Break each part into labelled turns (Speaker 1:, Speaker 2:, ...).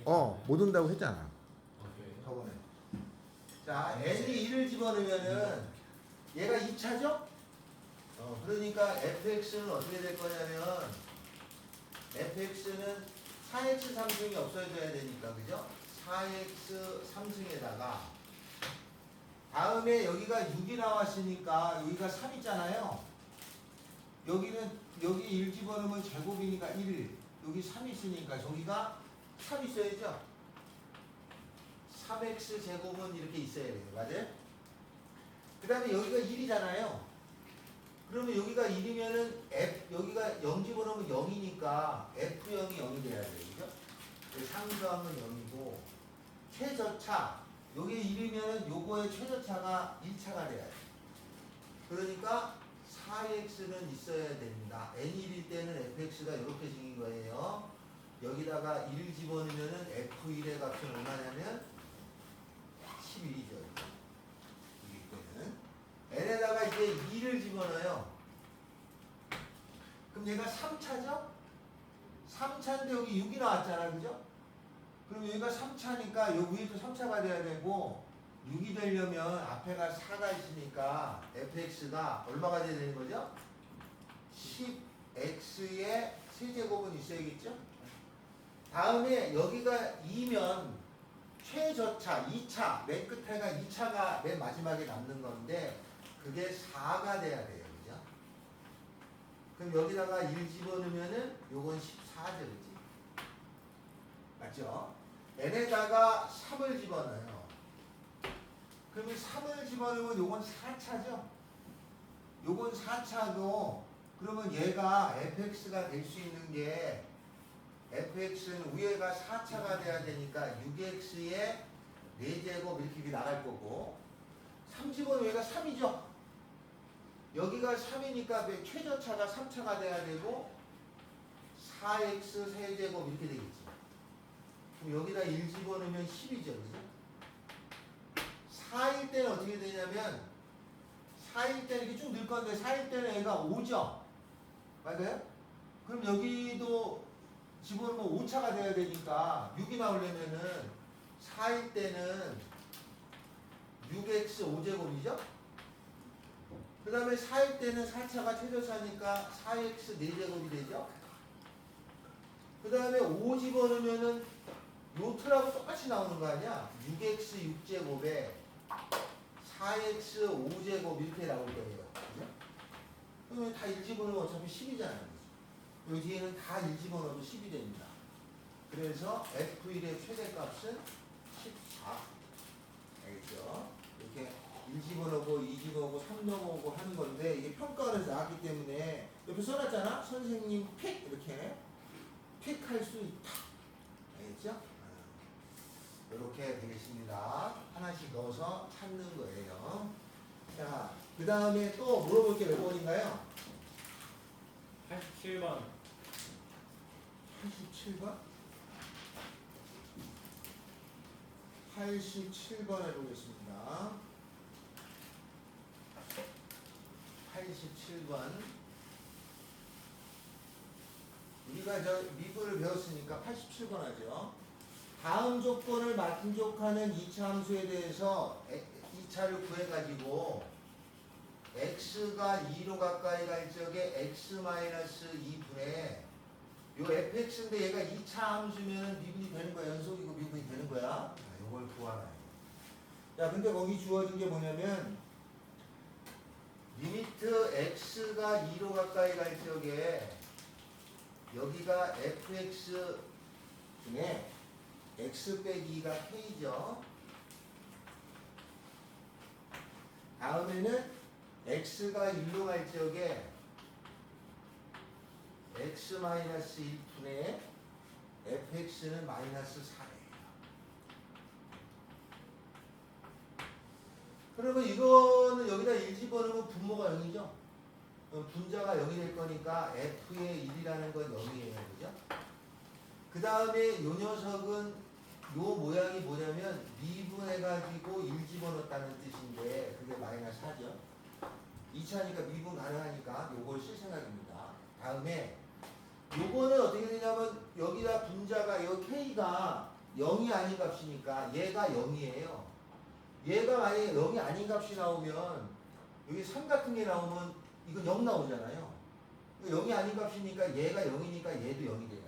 Speaker 1: 못 온다고 했잖아.
Speaker 2: 오케이.
Speaker 1: 저번에. 자, n이 2를 집어넣으면은 얘가 2차죠? 그러니까 fx는 어떻게 될 거냐면 fx는 4x 3승이 없어져야 되니까, 그죠? 4x 3승에다가 다음에 여기가 6이 나왔으니까 여기가 3 있잖아요. 여기 1 집어넣으면 제곱이니까 1, 여기 3 있으니까 저기가 3 있어야죠. 3x 제곱은 이렇게 있어야 돼요. 맞아요? 그 다음에 여기가 1이잖아요. 그러면 여기가 1이면은 여기가 0 집어넣으면 0이니까 F0이 0이 돼야 돼요. 그죠? 상수함은 0이고, 최저차, 여기 1이면은 요거의 최저차가 1차가 돼야 돼요. 그러니까 4x는 있어야 됩니다. n1일 때는 fx가 이렇게 생긴 거예요. 여기다가 1 집어넣으면은 f1의 값은 얼마냐면 11이죠. 이기 때는 n에다가 이제 2를 집어넣어요. 그럼 얘가 3차죠? 3차인데 여기 6이 나왔잖아, 그죠? 그럼 여기가 3차니까 여기 위에도 3차가 돼야 되고, 6이 되려면 앞에가 4가 있으니까 fx가 얼마가 돼야 되는 거죠? 10x의 세제곱은 있어야겠죠? 다음에 여기가 2면 최저차 2차, 맨 끝에가 2차가 맨 마지막에 남는 건데 그게 4가 돼야 돼요. 그죠? 그럼 여기다가 1 집어넣으면은 요건 14죠. 그지? 맞죠? n에다가 3을 집어넣어요. 그러면 3을 집어넣으면 요건 4차죠? 요건 4차고, 그러면 얘가 fx가 될 수 있는 게, fx는 위에가 4차가 돼야 되니까 6x의 4제곱 이렇게 나갈 거고, 3 집어넣으면 얘가 3이죠? 여기가 3이니까 최저차가 3차가 돼야 되고, 4x 세제곱 이렇게 되겠지. 그럼 여기다 1 집어넣으면 10이죠. 그죠? 4일 때는 어떻게 되냐면 4일 때는 이렇게 쭉 늘 건데 4일 때는 얘가 5죠. 맞아요? 그럼 여기도 집어넣으면 5차가 돼야 되니까 6이 나오려면은 4일 때는 6x 5제곱이죠? 그 다음에 4일 때는 4차가 최저차니까 4x 4제곱이 되죠? 그 다음에 5 집어넣으면은 요 틀하고 똑같이 나오는 거 아니야? 6x 6제곱에 4x 5제곱 이렇게 나올 거예요. 그죠? 그러면 다 1 집어넣으면 어차피 10이잖아요. 여기 뒤에는 다 1 집어넣어도 10이 됩니다. 그래서 F1의 최대값은 14. 알겠죠? 이렇게 1 집어넣고 2 집어넣고 3 넣어오고 하는 건데 이게 평가원에서 나왔기 때문에 옆에 써놨잖아? 선생님 픽! 이렇게 픽할 수 있다. 알겠죠? 이렇게 되겠습니다. 하나씩 넣어서 찾는 거예요. 자, 그 다음에 또 물어볼 게 몇 번인가요?
Speaker 2: 87번.
Speaker 1: 87번? 87번 해보겠습니다. 87번. 우리가 미분을 배웠으니까 87번 하죠. 다음 조건을 만족하는 2차 함수에 대해서 2차를 구해가지고 x가 2로 가까이 갈 적에 x-2분의 요 fx인데 얘가 2차 함수면 미분이 되는 거야. 연속이고 미분이 되는 거야. 요걸 구하라. 자, 근데 거기 주어진 게 뭐냐면 리미트 x가 2로 가까이 갈 적에 여기가 fx 중에 x 빼기 2가 k죠. 다음에는 x가 1로 갈 적에 x-1분의 fx는 마이너스 4예요. 그러면 이거는 여기다 1 집어넣으면 분모가 0이죠. 분자가 0이 될 거니까 f의 1이라는 건 0이에요. 그죠? 그 다음에 이 녀석은 요 모양이 뭐냐면 미분해가지고 1 집어넣었다는 뜻인데 그게 마이너스 4죠. 2차니까 미분 가능하니까 요걸 쓸 생각입니다. 다음에 요거는 어떻게 되냐면 여기다 분자가 요 k가 0이 아닌 값이니까 얘가 0이에요. 얘가 만약에 0이 아닌 값이 나오면 여기 3 같은 게 나오면 이건 0 나오잖아요. 0이 아닌 값이니까 얘가 0이니까 얘도 0이 돼요.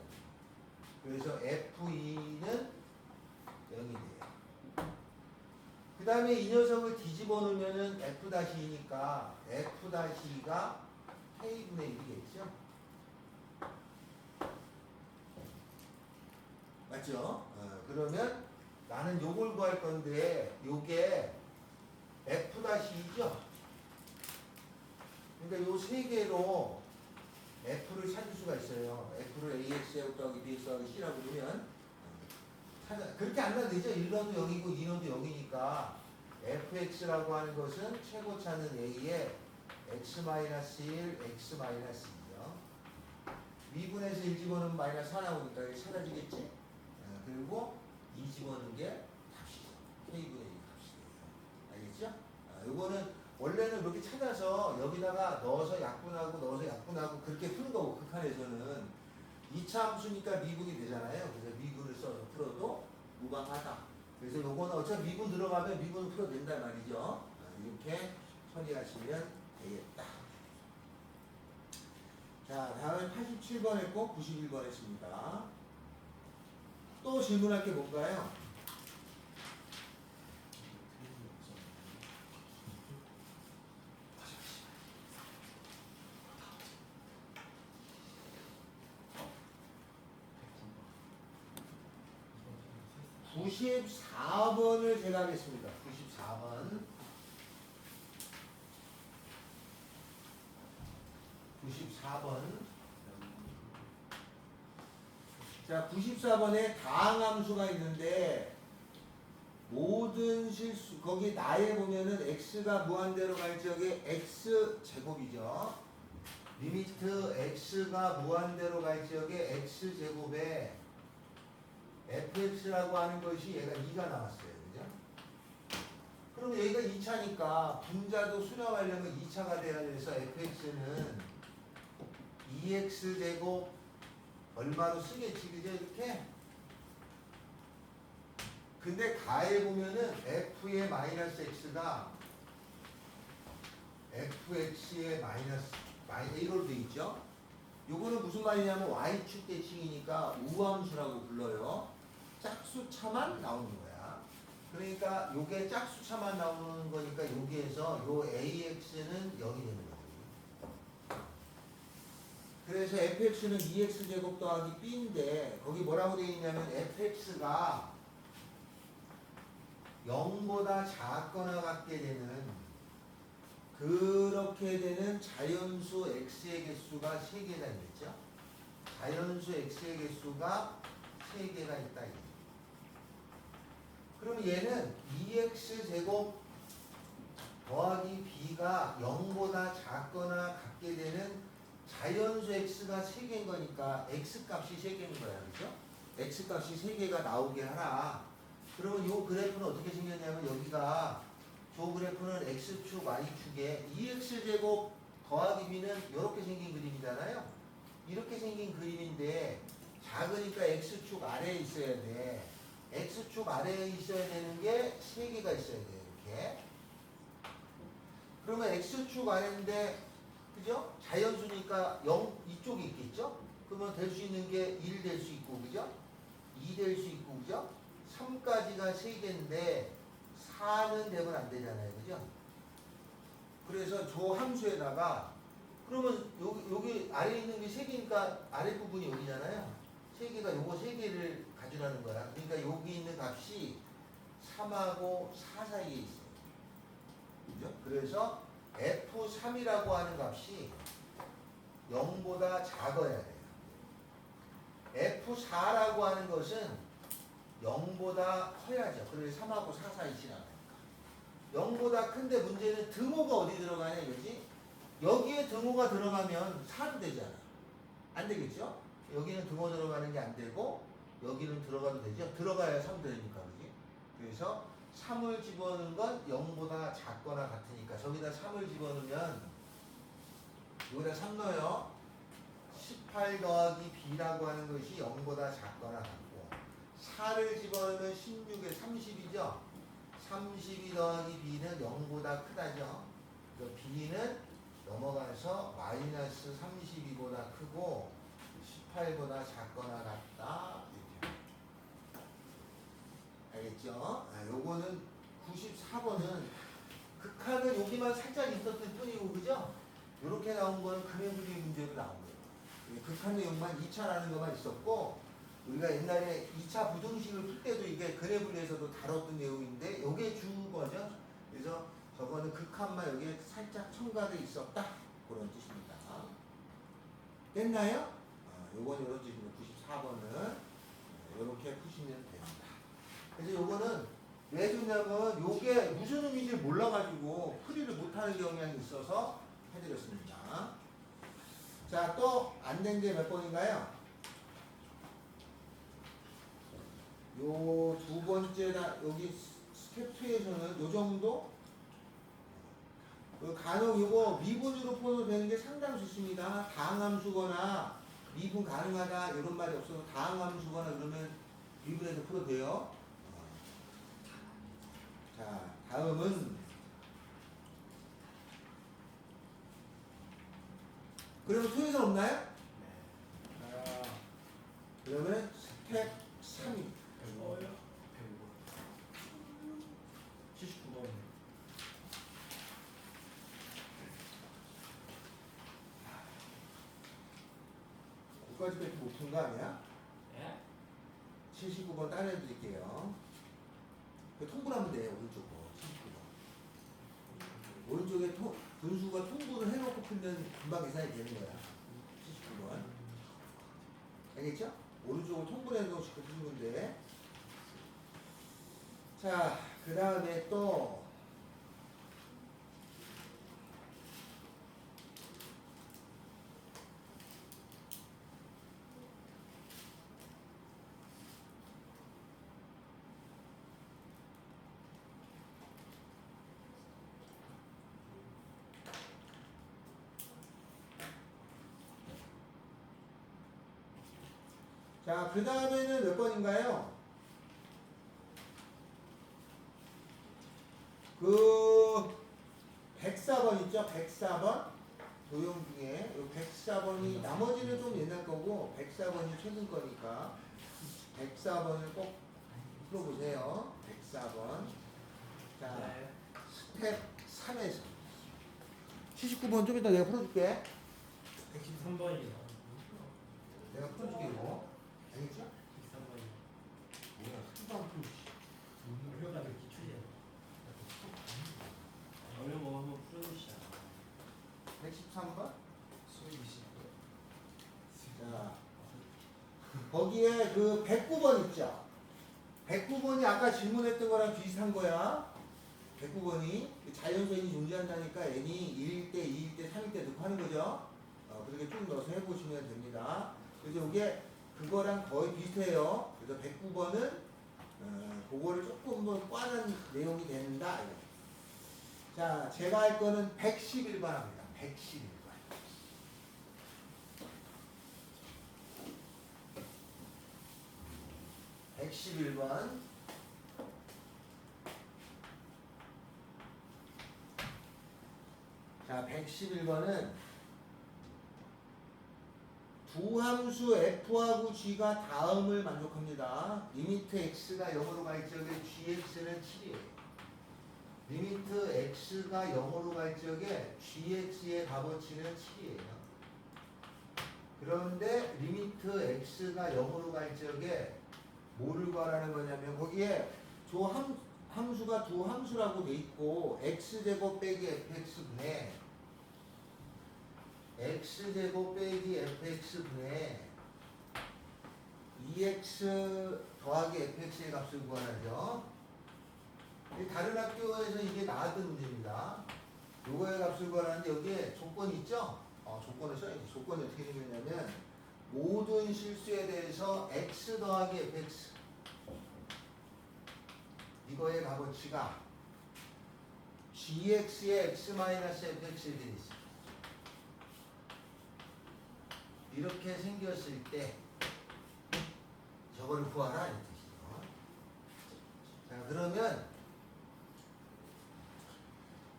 Speaker 1: 그래서 F2는 0이 돼요. 그 다음에 이 녀석을 뒤집어 놓으면은 F-2니까 F-2가 K분의 1이겠죠? 맞죠? 그러면 나는 요걸 구할 건데 요게 F-2죠? 그러니까 요 세 개로 F를 찾을 수가 있어요. F를 AX 더하기 BX 더하기 C라고 그러면 그렇게 안 나도 되죠? 1번도 0이고 2번도 0이니까 fx라고 하는 것은 최고차는 a에 x-1, x-2죠. 미분에서 1 집어넣으면 마이너스 4 나오니까 이게 사라지겠지? 그리고 2 집어넣는 게 값이죠. k분의 1 값이에요. 알겠죠? 이거는 원래는 이렇게 찾아서 여기다가 넣어서 약분하고 그렇게 푸는 거고 극한에서는 2차 함수니까 미분이 되잖아요. 그래서 미분을 써서 풀어도 무방하다. 그래서 요거는 어차피 미분 들어가면 미분을 풀어도 된단 말이죠. 이렇게 처리하시면 되겠다. 자, 다음에 87번 했고 91번 했습니다. 또 질문할 게 뭔가요? (94번을) 제가 하겠습니다. 94번. 94번. 자, 94번에 다항함수가 있는데 모든 실수 거기 나에 보면은 x가 무한대로 갈 적에 x 제곱이죠. 리미트 x가 무한대로 갈 적에 x 제곱에 fx라고 하는 것이 얘가 2가 나왔어요. 그죠? 그럼 얘가 2차니까 분자도 수렴하려면 2차가 돼야 돼서 fx는 2x 제곱 얼마로 쓰겠지, 그죠? 이렇게. 근데 가에 보면은 f의 마이너스 x가 fx의 마이너스 1로 돼 있죠? 요거는 무슨 말이냐면 y축 대칭이니까 우함수라고 불러요. 짝수차만 나오는 거야. 그러니까 요게 짝수차만 나오는 거니까 여기에서 요 AX는 0이 되는 거지. 그래서 FX는 2X제곱 더하기 B인데 거기 뭐라고 되어 있냐면 FX가 0보다 작거나 같게 되는 그렇게 되는 자연수 X의 개수가 3개가 있겠죠? 자연수 X의 개수가 3개가 있다. 그럼 얘는 2x제곱 더하기 b가 0보다 작거나 같게 되는 자연수 x가 3개인 거니까 x값이 3개인 거야. 그죠? x값이 3개가 나오게 하라. 그러면 이 그래프는 어떻게 생겼냐면 여기가 저 그래프는 x축, y축에 2x제곱 더하기 b는 이렇게 생긴 그림이잖아요. 이렇게 생긴 그림인데 작으니까 x축 아래에 있어야 돼. x축 아래에 있어야 되는 게 3개가 있어야 돼요. 이렇게. 그러면 x축 아래인데 그죠? 자연수니까 0 이쪽에 있겠죠? 그러면 될 수 있는 게 1 될 수 있고 그죠? 2 될 수 있고 그죠? 3까지가 3개인데 4는 되면 안 되잖아요. 그죠? 그래서 저 함수에다가 그러면 여기 아래에 있는 게 3개니까 아랫부분이 여기잖아요. 3개가 요거 3개를 가져라는 거야. 그러니까 여기 있는 값이 3하고 4 사이에 있어요. 그죠? 그래서 F3이라고 하는 값이 0보다 작아야 돼요. F4라고 하는 것은 0보다 커야죠. 그래서 3하고 4 사이 지나가니까. 0보다 큰데 문제는 등호가 어디 들어가냐 이거지? 여기에 등호가 들어가면 4도 되잖아. 안 되겠죠? 여기는 등호 들어가는 게 안 되고 여기는 들어가도 되죠? 들어가야 3 되니까 그지? 그래서 3을 집어넣는 건 0보다 작거나 같으니까 저기다 3을 집어넣으면 여기다 3 넣어요. 18 더하기 b라고 하는 것이 0보다 작거나 같고 4를 집어넣으면 16에 30이죠. 32 더하기 b는 0보다 크다죠. 그래서 b는 넘어가서 마이너스 32보다 크고 18보다 작거나 같다. 이렇게. 알겠죠? 요거는 94번은 극한은 여기만 살짝 있었을 뿐이고, 그죠? 이렇게 나온 거는 그래블리 문제로 나온 거예요. 극한 내용만 2차라는 것만 있었고, 우리가 옛날에 2차 부등식을 풀 때도 이게 그래블리에서도 다뤘던 내용인데, 요게 주거죠. 그래서 저거는 극한만 여기에 살짝 첨가돼 있었다. 그런 뜻입니다. 됐나요? 요건 이런 뜻입니다. 94번은 이렇게 푸시면 됩니다. 그래서 요거는 왜 좋냐면 요게 무슨 의미인지 몰라가지고 풀이를 못하는 경향이 있어서 해드렸습니다. 자, 또 안 된 게 몇 번인가요? 요 두 번째나 여기 스텝 2에서는 요 정도? 간혹 이거 미분으로 풀어도 되는 게 상당수입니다. 다항함수거나 미분 가능하다 이런 말이 없어서 다항함수거나 그러면 미분해서 풀어도 돼요. 자, 다음은 그러면 토요일 없나요? 그러면 스텝 3입니다.
Speaker 2: 79번.
Speaker 1: 거기까지밖에 못 푼 거 아니야?
Speaker 2: 예?
Speaker 1: 79번 따내드릴게요. 그 통분하면 돼요. 오른쪽 거. 79번. 오른쪽에 분수가 통분을 해놓고 풀면 금방 계산이 되는 거야. 79번. 알겠죠? 오른쪽으로 통분해서 푸는 건데. 자, 그 다음에 또 자, 그 다음에는 몇 번인가요? 그 104번 있죠? 104번 도형 중에 이 104번이 나머지는 좀 옛날 거고 104번이 최근 거니까 104번을 꼭 풀어보세요. 104번. 자, 스텝 3에서 79번 좀 이따 내가 풀어줄게.
Speaker 2: 113번이요.
Speaker 1: 내가 풀어줄게 이거. 알겠죠?
Speaker 2: 113번이요.
Speaker 1: 뭐야, 한방 풀.
Speaker 2: 어려가지고 기출이야. 어려운 거 한번 풀어주시죠.
Speaker 1: 113번?
Speaker 2: 수익 20번.
Speaker 1: 자, 거기에 그 109번 있죠? 109번이 아까 질문했던 거랑 비슷한 거야. 109번이 자연수인이 존재한다니까 n이 1일 때, 2일 때, 3일 때 넣고 하는 거죠. 그렇게 쭉 넣어서 해보시면 됩니다. 그래서 이게 그거랑 거의 비슷해요. 그래서 109번은 그거를 조금 더 꽈는 내용이 된다. 자, 제가 할 거는 111번 합니다. 111번. (111번) 자, 111번은 두 함수 f하고 g가 다음을 만족합니다. 리미트 x가 0으로 갈 적에 gx는 7이에요. 리미트 x가 0으로 갈 적에 gx의 값어치는 7이에요. 그런데 리미트 x가 0으로 갈 적에 뭐를 구하라는 거냐면 거기에 함수가 두 함수라고 돼 있고 x제곱 빼기 fx분의 x제곱 빼기 fx분의 2x 더하기 fx의 값을 구하라죠. 다른 학교에서 이게 나왔던 문제입니다. 요거의 값을 구하라는데 여기에 조건이 있죠? 조건을 써야지. 조건이 어떻게 생겼냐면 모든 실수에 대해서 x 더하기 fx 이거의 값어치가 gx의 x-fx에 대해 있습니다. 이렇게 생겼을 때 저걸 구하라 이 뜻이죠. 그러면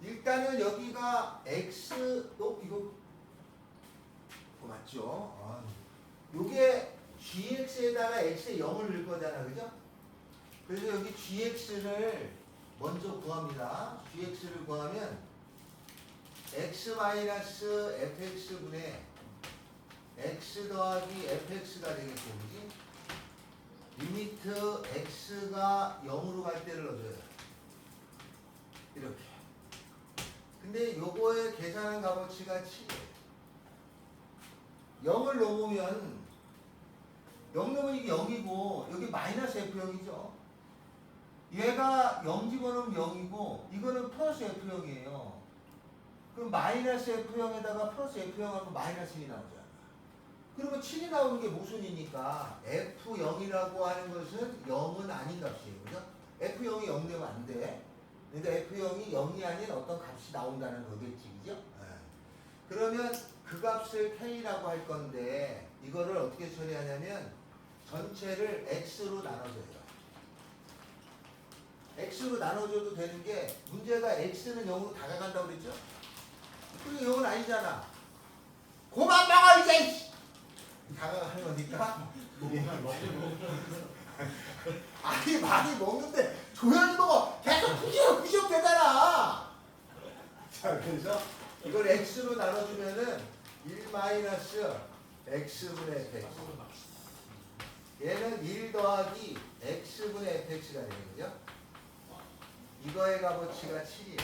Speaker 1: 일단은 여기가 x 이거 맞죠? 요게 gx에다가 x에 0을 넣을 거잖아, 그죠? 그래서 여기 gx를 먼저 구합니다. gx를 구하면 x-fx분의 x 더하기 fx가 되겠죠, 그지? 리미트 x가 0으로 갈 때를 넣어줘요. 이렇게. 근데 요거의 계산한 값어치가 7이에요. 0을 넣으면 0 넣으면 이게 0이고 여기 마이너스 F0이죠. 얘가 0 집어넣으면 0이고 이거는 플러스 F0이에요. 그럼 마이너스 F0에다가 플러스 F0 하면 마이너스 1이 나오잖아. 그러면 7이 나오는 게 모순이니까 F0이라고 하는 것은 0은 아닌 값이에요. 그죠? F0이 0 되면 안 돼. 그러니까 F0이 0이 아닌 어떤 값이 나온다는 거겠지. 그죠? 네. 그러면 그 값을 K라고 할 건데 이거를 어떻게 처리하냐면 전체를 X로 나눠줘요. X로 나눠줘도 되는 게 문제가 X는 0으로 다가간다고 그랬죠? 그게 0은 아니잖아. 그만 먹어 이제! 다가가는 거니까 아니 많이 먹는데 조용히 먹어. 계속 부시럭 되잖아. 자 그래서 이걸 X로 나눠주면은 1-X분의 fx 얘는 1 더하기 X분의 fx가 되는 거죠. 이거의 값어치가 7이에요.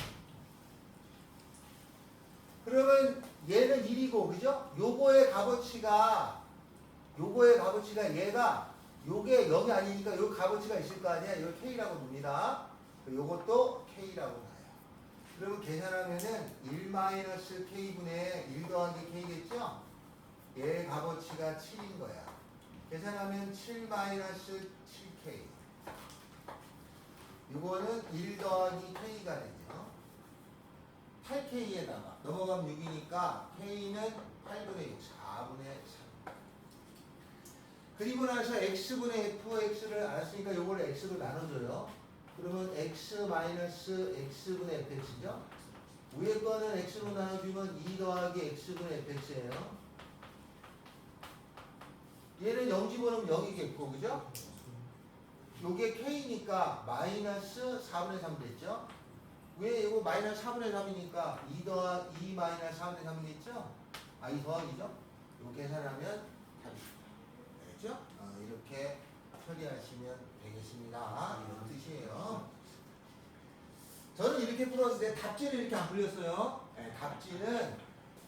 Speaker 1: 그러면 얘는 1이고 그죠? 요거의 값어치가 얘가 요게 0이 아니니까 요 값어치가 있을 거 아니야. 이걸 K라고 둡니다. 요것도 K라고 봐요. 그러면 계산하면은 1-K분의 1 더하기 K겠죠? 얘의 값어치가 7인 거야. 계산하면 7-7K. 이거는 1 더하기 K가 되죠. 8K에다가 넘어가면 6이니까 K는 8분의 6, 4분의 3. 그리고 나서 X분의 fx를 알았으니까 이걸 X로 나눠줘요. 그러면 X-X분의 fx죠. 위에 거는 X로 나눠주면 2 더하기 X분의 fx예요. 얘는 0 집어넣으면 0이겠고 그죠? 요게 K니까 마이너스 4분의 3 됐죠? 왜 이거 마이너스 4분의 3이니까 2 마이너스 4분의 3이겠죠? 2 더하기죠? 이거 계산하면 답입니다. 알겠죠? 이렇게 처리하시면 되겠습니다. 이런 뜻이에요. 저는 이렇게 풀었는데 답지를 이렇게 안 풀렸어요. 네, 답지는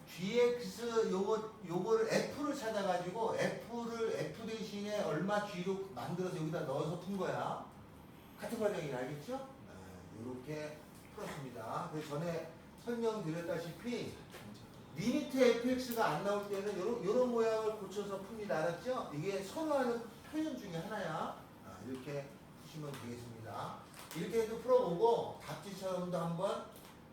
Speaker 1: gx 요거를 f를 찾아가지고 f 대신에 얼마 g로 만들어서 여기다 넣어서 푼 거야. 같은 과정이에요. 알겠죠? 이렇게 풀었습니다. 그 전에 설명드렸다시피 리미트 fx가 안 나올 때는 요런 모양을 고쳐서 풉니다. 알았죠? 이게 선호하는 표현 중에 하나야. 이렇게 푸시면 되겠습니다. 이렇게 해도 풀어보고 답지처럼도 한번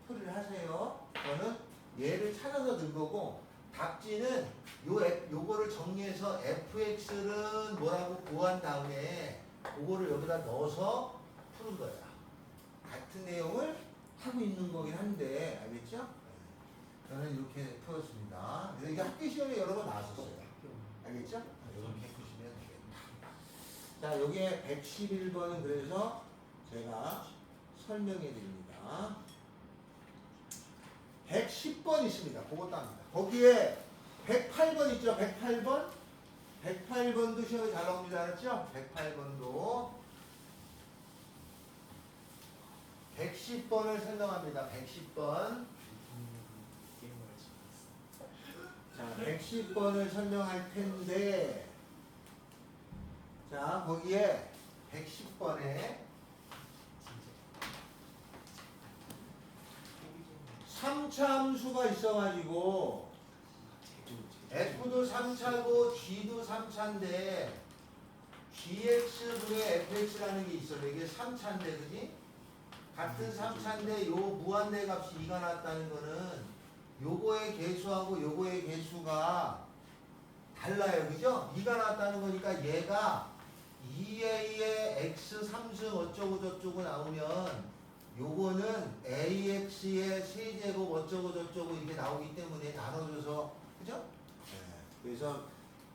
Speaker 1: 풀이를 하세요. 저는 얘를 찾아서 넣은 거고 답지는 요거를 정리해서 fx는 뭐라고 구한 다음에 그거를 여기다 넣어서 푸는 거야. 같은 내용을 하고 있는 거긴 한데 알겠죠? 저는 이렇게 풀었습니다. 이게 학교 시험에 여러 번 나왔었어요. 알겠죠? 이렇게 푸시면 되겠다. 자, 여기에 111번은 그래서 제가 설명해 드립니다. 110번 있습니다. 그것도 합니다. 거기에 108번 있죠? 108번? 108번도 시험에 잘 나옵니다. 알았죠? 108번도 110번을 설명합니다. 110번. 자, 110번을 설명할 텐데, 자, 거기에 110번에 3차 함수가 있어가지고, F도 3차고, G도 3차인데, GX분의 FX라는 게 있어요. 이게 3차인데, 그지? 같은 3차인데, 요 무한대 값이 2가 나왔다는 거는, 요거의 개수하고 요거의 개수가 달라요. 그죠? 2가 나왔다는 거니까 얘가 2a의 x 3승 어쩌고 저쩌고 나오면 요거는 AX의 세제곱 어쩌고 저쩌고 이렇게 나오기 때문에 나눠줘서 그죠? 네. 그래서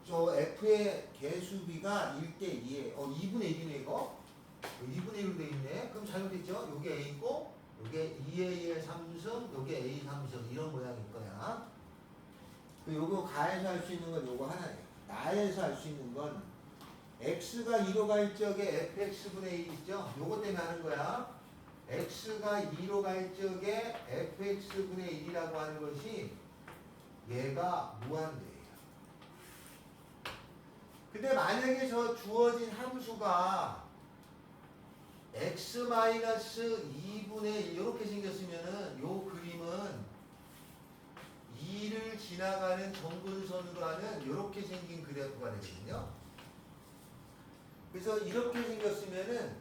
Speaker 1: 저 F의 개수비가 1대 2에 2분의 1이네 이거 2분의 1로 돼 있네. 그럼 잘못됐죠? 요게 A고 요게 2A의 3승 요게 A 3승 이런 모양일 거야. 요거 가에서 할 수 있는 건 요거 하나예요. 나에서 할 수 있는 건 x가 2로 갈 적에 fx분의 1 있죠? 요거 때문에 하는 거야. x가 2로 갈 적에 fx분의 1이라고 하는 것이 얘가 무한대예요. 근데 만약에 저 주어진 함수가 x-2분의 1 이렇게 생겼으면은 요 그림은 2를 지나가는 정근선으로 하는 이렇게 생긴 그래프가 되거든요. 그래서 이렇게 생겼으면은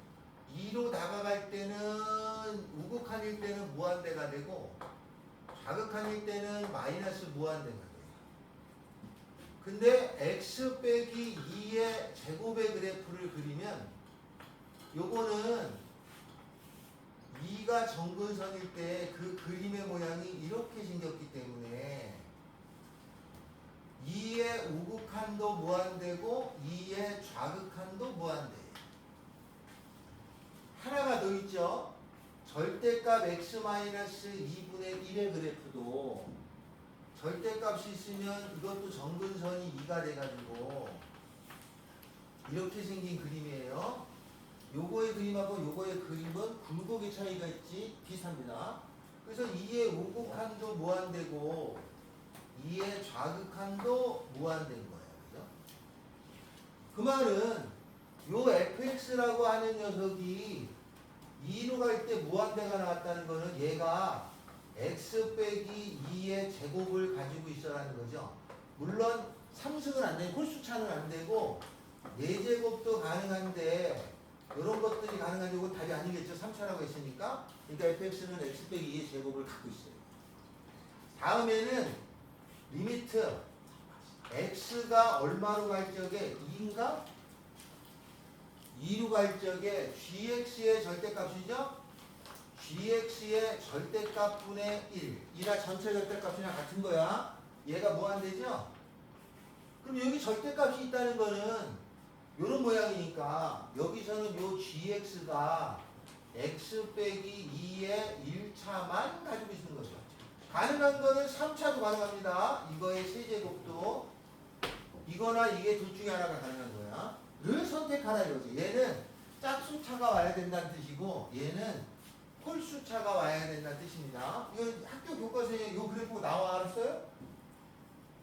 Speaker 1: 2로 다가갈 때는 우극한일 때는 무한대가 되고 좌극한일 때는 마이너스 무한대가 돼요. 근데 x 빼기 2의 제곱의 그래프를 그리면 요거는 2가 정근선일 때 그 그림의 모양이 이렇게 생겼기 때문에 2의 우극한도 무한대고 2의 좌극한도 무한대예요. 하나가 더 있죠. 절대값 x-2분의 1의 그래프도 절대값이 있으면 이것도 정근선이 2가 돼가지고 이렇게 생긴 그림이에요. 요거의 그림하고 요거의 그림은 굴곡의 차이가 있지 비슷합니다. 그래서 2의 우극한도 무한대고 2의 좌극한도 무한대인 거예요. 그죠? 그 말은 요 fx라고 하는 녀석이 2로 갈 때 무한대가 나왔다는 거는 얘가 x 빼기 2의 제곱을 가지고 있어라는 거죠. 물론 3승은 안 되고 홀수차는 안 되고 4제곱도 가능한데 이런 것들이 가능한데 이건 답이 아니겠죠. 3차라고 했으니까. 그러니까 fx는 x 빼기 2의 제곱을 갖고 있어요. 다음에는 리미트 x가 얼마로 갈 적에 2인가? 2로 갈 적에 gx의 절대값이죠? gx의 절대값분의 1 이나 전체 절대값이랑 같은 거야. 얘가 무한대죠? 그럼 여기 절대값이 있다는 거는 요런 모양이니까 여기서는 요 gx가 x 빼기 2의 1차만 가지고 있는 거죠. 가능한 거는 3차도 가능합니다. 이거의 세제곱도 이거나 이게 둘 중에 하나가 가능한 거야. 를 선택하라 이거지. 얘는 짝수차가 와야 된다는 뜻이고 얘는 홀수차가 와야 된다는 뜻입니다. 이거 학교 교과서에 요 그래프가 나와 알았어요?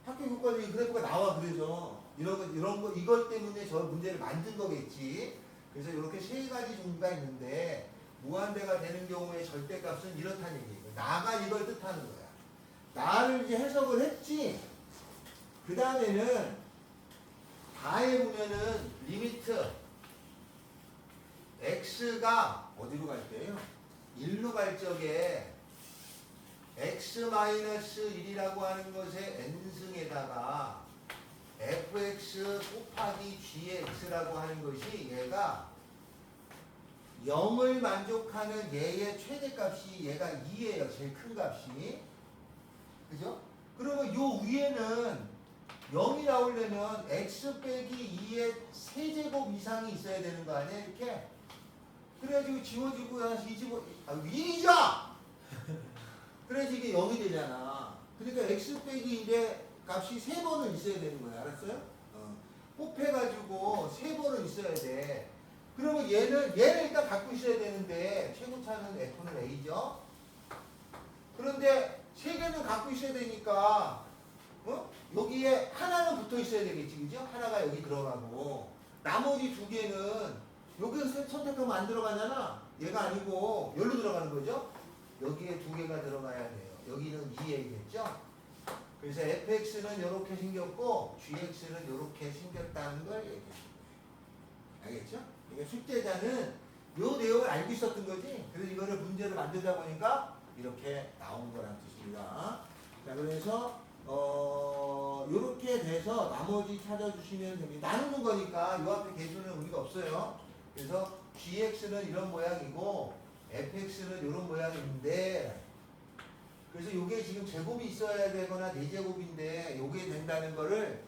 Speaker 1: 학교 교과서에 이 그래프가 나와. 그래서 이런 거 이것 때문에 저 문제를 만든 거겠지. 그래서 이렇게 세 가지 종류가 있는데 무한대가 되는 경우에 절대값은 이렇다는 얘기예요. 나가 이걸 뜻하는 거야. 나를 이제 해석을 했지. 그 다음에는 다에 보면은 리미트 x가 어디로 갈 때요? 1로 갈 적에 x-1이라고 하는 것의 n승에다가 fx 곱하기 gx라고 하는 것이 얘가 0을 만족하는 얘의 최대값이 얘가 2예요. 제일 큰 값이. 그죠? 그러면 요 위에는 0이 나오려면 x 빼기 2의 세제곱 이상이 있어야 되는 거 아니야? 이렇게. 그래가지고 지워지고 나서 이 집어 1이죠! 그래야지 이게 0이 되잖아. 그러니까 x 빼기 1의 값이 3번은 있어야 되는 거야. 알았어요? 곱해가지고 3번은 있어야 돼. 그러면 얘는 일단 갖고 있어야 되는데 최고차는 f는 a죠. 그런데 3개는 갖고 있어야 되니까 여기에 하나는 붙어 있어야 되겠지. 그죠? 하나가 여기 들어가고 나머지 2개는 여기서 선택하면 안 들어가잖아. 얘가 아니고 여기로 들어가는 거죠. 여기에 2개가 들어가야 돼요. 여기는 2a겠죠. 그래서 fx는 이렇게 생겼고 gx는 이렇게 생겼다는 걸 얘기합니다. 알겠죠? 그러니까 숙제자는 요 내용을 알고 있었던 거지. 그래서 이거를 문제를 만들다 보니까 이렇게 나온 거란 뜻입니다. 자, 그래서 요렇게 돼서 나머지 찾아주시면 됩니다. 나누는 거니까 요 앞에 개수는 의미가 없어요. 그래서 gx는 이런 모양이고 fx는 이런 모양인데 그래서 요게 지금 제곱이 있어야 되거나 4제곱인데 요게 된다는 거를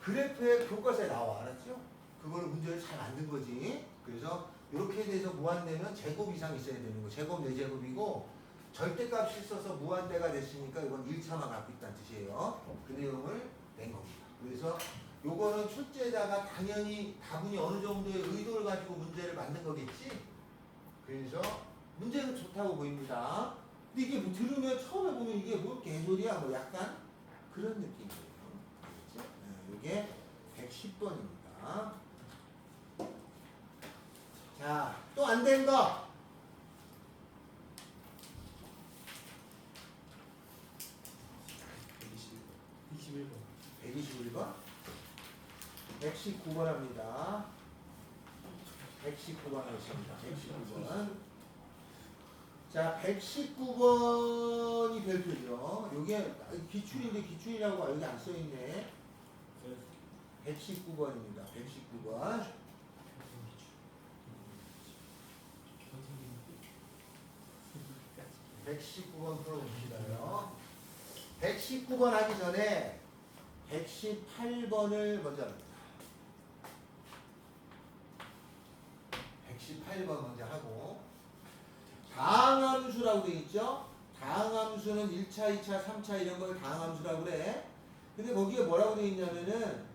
Speaker 1: 그래프의 교과서에 나와. 알았죠? 그거를 문제를 잘 만든 거지. 그래서 이렇게 돼서 무한대면 제곱 이상 있어야 되는 거. 제곱 4제곱이고 절대값이 있어서 무한대가 됐으니까 이건 1차만 갖고 있다는 뜻이에요. 그 내용을 낸 겁니다. 그래서 요거는 출제자가 당연히 다분히 어느 정도의 의도를 가지고 문제를 만든 거겠지. 그래서 문제는 좋다고 보입니다. 근데 이게 뭐 들으면 처음에 보면 이게 뭐 개소리야 뭐 약간 그런 느낌이에요. 알겠죠? 이게 110번입니다. 자, 또 안 된 거.
Speaker 2: 21번.
Speaker 1: 121번. 119번 합니다. 119번 하겠습니다. 119번. 자, 119번이 별표죠. 요게 기출인데 기출이라고 여기 안 써있네. 119번입니다. 119번. 119번 풀어봅시다요. 119번 하기 전에 118번을 먼저 합니다. 118번 먼저 하고 다항함수라고 되어 있죠? 다항함수는 1차, 2차, 3차 이런 걸 다항함수라고 그래. 근데 거기에 뭐라고 되어 있냐면은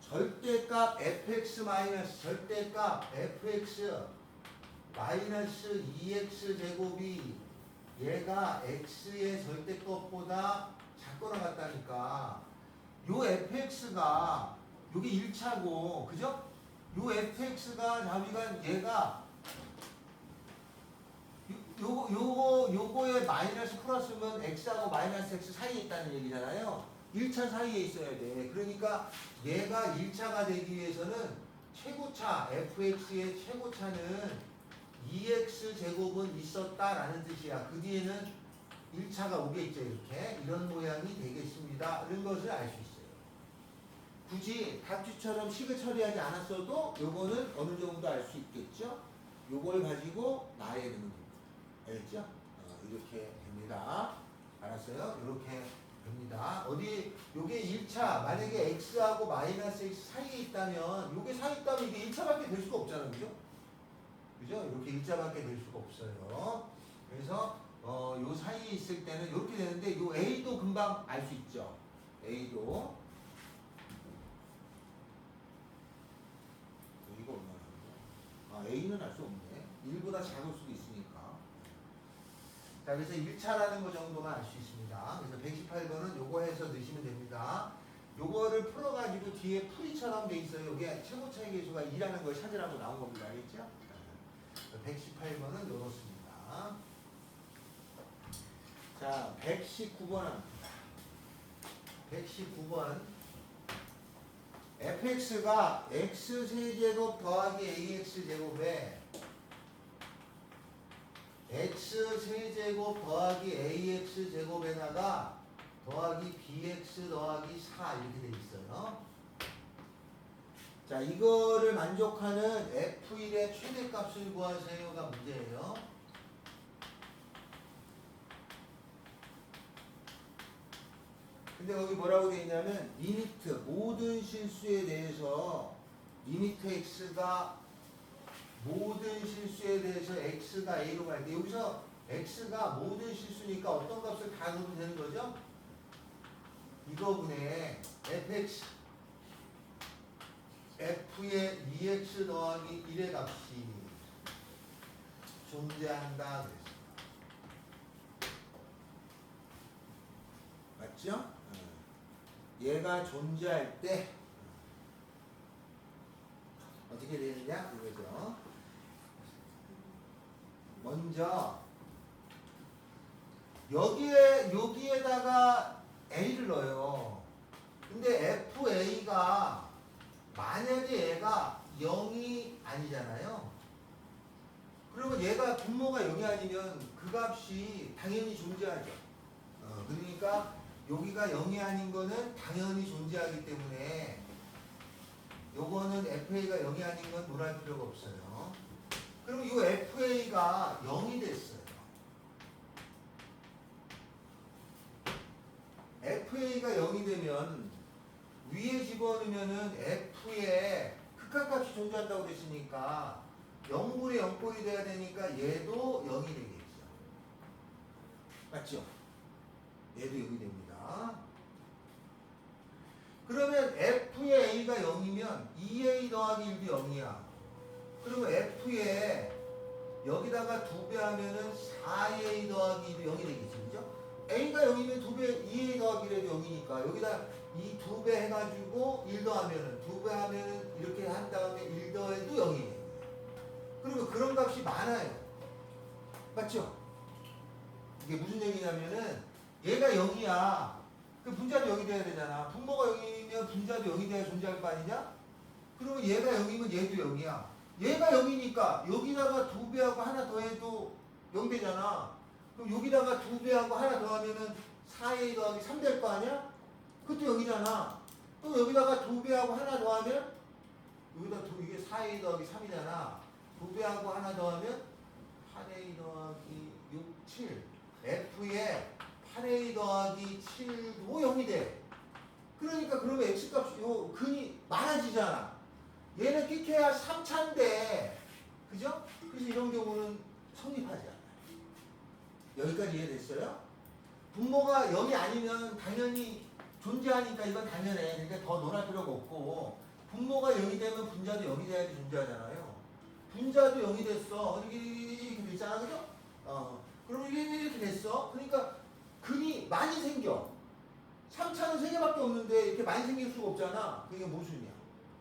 Speaker 1: 절대값 fx 마이너스 절대값 fx 마이너스 2x 제곱이 얘가 x의 절대값보다 작거나 같다니까 요 fx가 요게 1차고 그죠? 요 fx가 자비가 얘가 요거에 마이너스 플러스면 x하고 마이너스 x 사이에 있다는 얘기잖아요. 1차 사이에 있어야 돼. 그러니까 얘가 1차가 되기 위해서는 최고차 fx의 최고차는 2x 제곱은 있었다라는 뜻이야. 그 뒤에는 1차가 오겠죠. 이렇게 이런 모양이 되겠습니다. 이런 것을 알 수 있어요. 굳이 다투처럼 식을 처리하지 않았어도 요거는 어느 정도 알 수 있겠죠. 요걸 가지고 나야 되는 겁니다. 알겠죠? 이렇게 됩니다. 알았어요? 이렇게 됩니다. 어디 요게 1차 만약에 x하고 마이너스 x 사이에 있다면 요게 사이에 있다면 이게 1차밖에 될 수가 없잖아요. 그죠? 그죠? 이렇게 1차밖에 될 수가 없어요. 그래서 요 사이에 있을 때는 이렇게 되는데 요 a도 금방 알 수 있죠. a도 이거 얼마나 a는 알 수 없네. 1보다 작을 수도 있으니까. 자, 그래서 1차라는 거 정도만 알 수 있습니다. 그래서 118번은 요거 해서 넣으시면 됩니다. 요거를 풀어가지고 뒤에 풀이처럼 돼 있어요. 이게 최고차의 계수가 2라는 걸 찾으라고 나온 겁니다. 알겠죠? 118번은 요렇습니다. 자, 119번 합니다. 119번. fx가 x세제곱 더하기 ax제곱에 x세제곱 더하기 ax제곱에다가 더하기 bx 더하기 4 이렇게 돼 있어요. 자, 이거를 만족하는 f1의 최대값을 구하세요가 문제예요. 근데 거기 뭐라고 되어 있냐면 리미트 모든 실수에 대해서 리미트 x가 모든 실수에 대해서 x가 a로 갈 때 여기서 x가 모든 실수니까 어떤 값을 다 넣으면 되는 거죠? 이거분에 fx f의 2x 더하기 1의 값이 존재한다 그랬습니다. 맞죠? 얘가 존재할 때 어떻게 되느냐 이거죠. 먼저 여기에다가 a를 넣어요. 근데 fa가 만약에 얘가 0이 아니잖아요. 그러면 얘가 분모가 0이 아니면 그 값이 당연히 존재하죠. 그러니까 여기가 0이 아닌 거는 당연히 존재하기 때문에 요거는 FA가 0이 아닌 건 논할 필요가 없어요. 그럼 이 FA가 0이 됐어요. FA가 0이 되면 위에 집어넣으면은 F에 극한값이 존재한다고 그랬으니까 0분의 0꼴이 돼야 되니까 얘도 0이 되겠죠. 맞죠? 얘도 0이 됩니다. 그러면 F의 A가 0이면 2A 더하기 1도 0이야. 그러면 F에 여기다가 2배 하면은 4A 더하기 2도 0이 되겠지. 그죠? A가 0이면 2배, 2A 더하기 1해도 0이니까 여기다 이 2배 해가지고 1 더하면은 2배 하면은 이렇게 한 다음에 1 더해도 0이에요. 그러면 그런 값이 많아요. 맞죠? 이게 무슨 얘기냐면은 얘가 0이야. 그 분자도 0이 돼야 되잖아. 분모가 0이면 분자도 0이 돼야 존재할 거 아니냐? 그러면 얘가 0이면 얘도 0이야. 얘가 0이니까 여기다가 2배하고 하나 더해도 0 되잖아. 그럼 여기다가 2배하고 하나 더하면은 4A 더하기 3 될 거 아니야? 그것도 0이잖아. 또 여기다가 2배하고 하나 더하면 여기다 이게 4A 더하기 3이잖아. 2배하고 하나 더하면 8A 더하기 6, 7. F에 8A 더하기 7도 0이 돼. 그러니까 그러면 X값이 요 근이 많아지잖아. 얘는 끼켜야 3차인데 그죠? 그래서 이런 경우는 성립하지 않아요. 여기까지 이해됐어요? 분모가 0이 아니면 당연히 존재하니까 이건 당연해. 그러니까 더 논할 필요가 없고 분모가 0이 되면 분자도 0이 돼야지 존재하잖아요. 분자도 0이 됐어. 이렇게 됐잖아. 그죠? 그러면 이렇게 됐어. 그러니까 근이 많이 생겨. 3차는 3개밖에 없는데 이렇게 많이 생길 수가 없잖아. 그게 모순이야.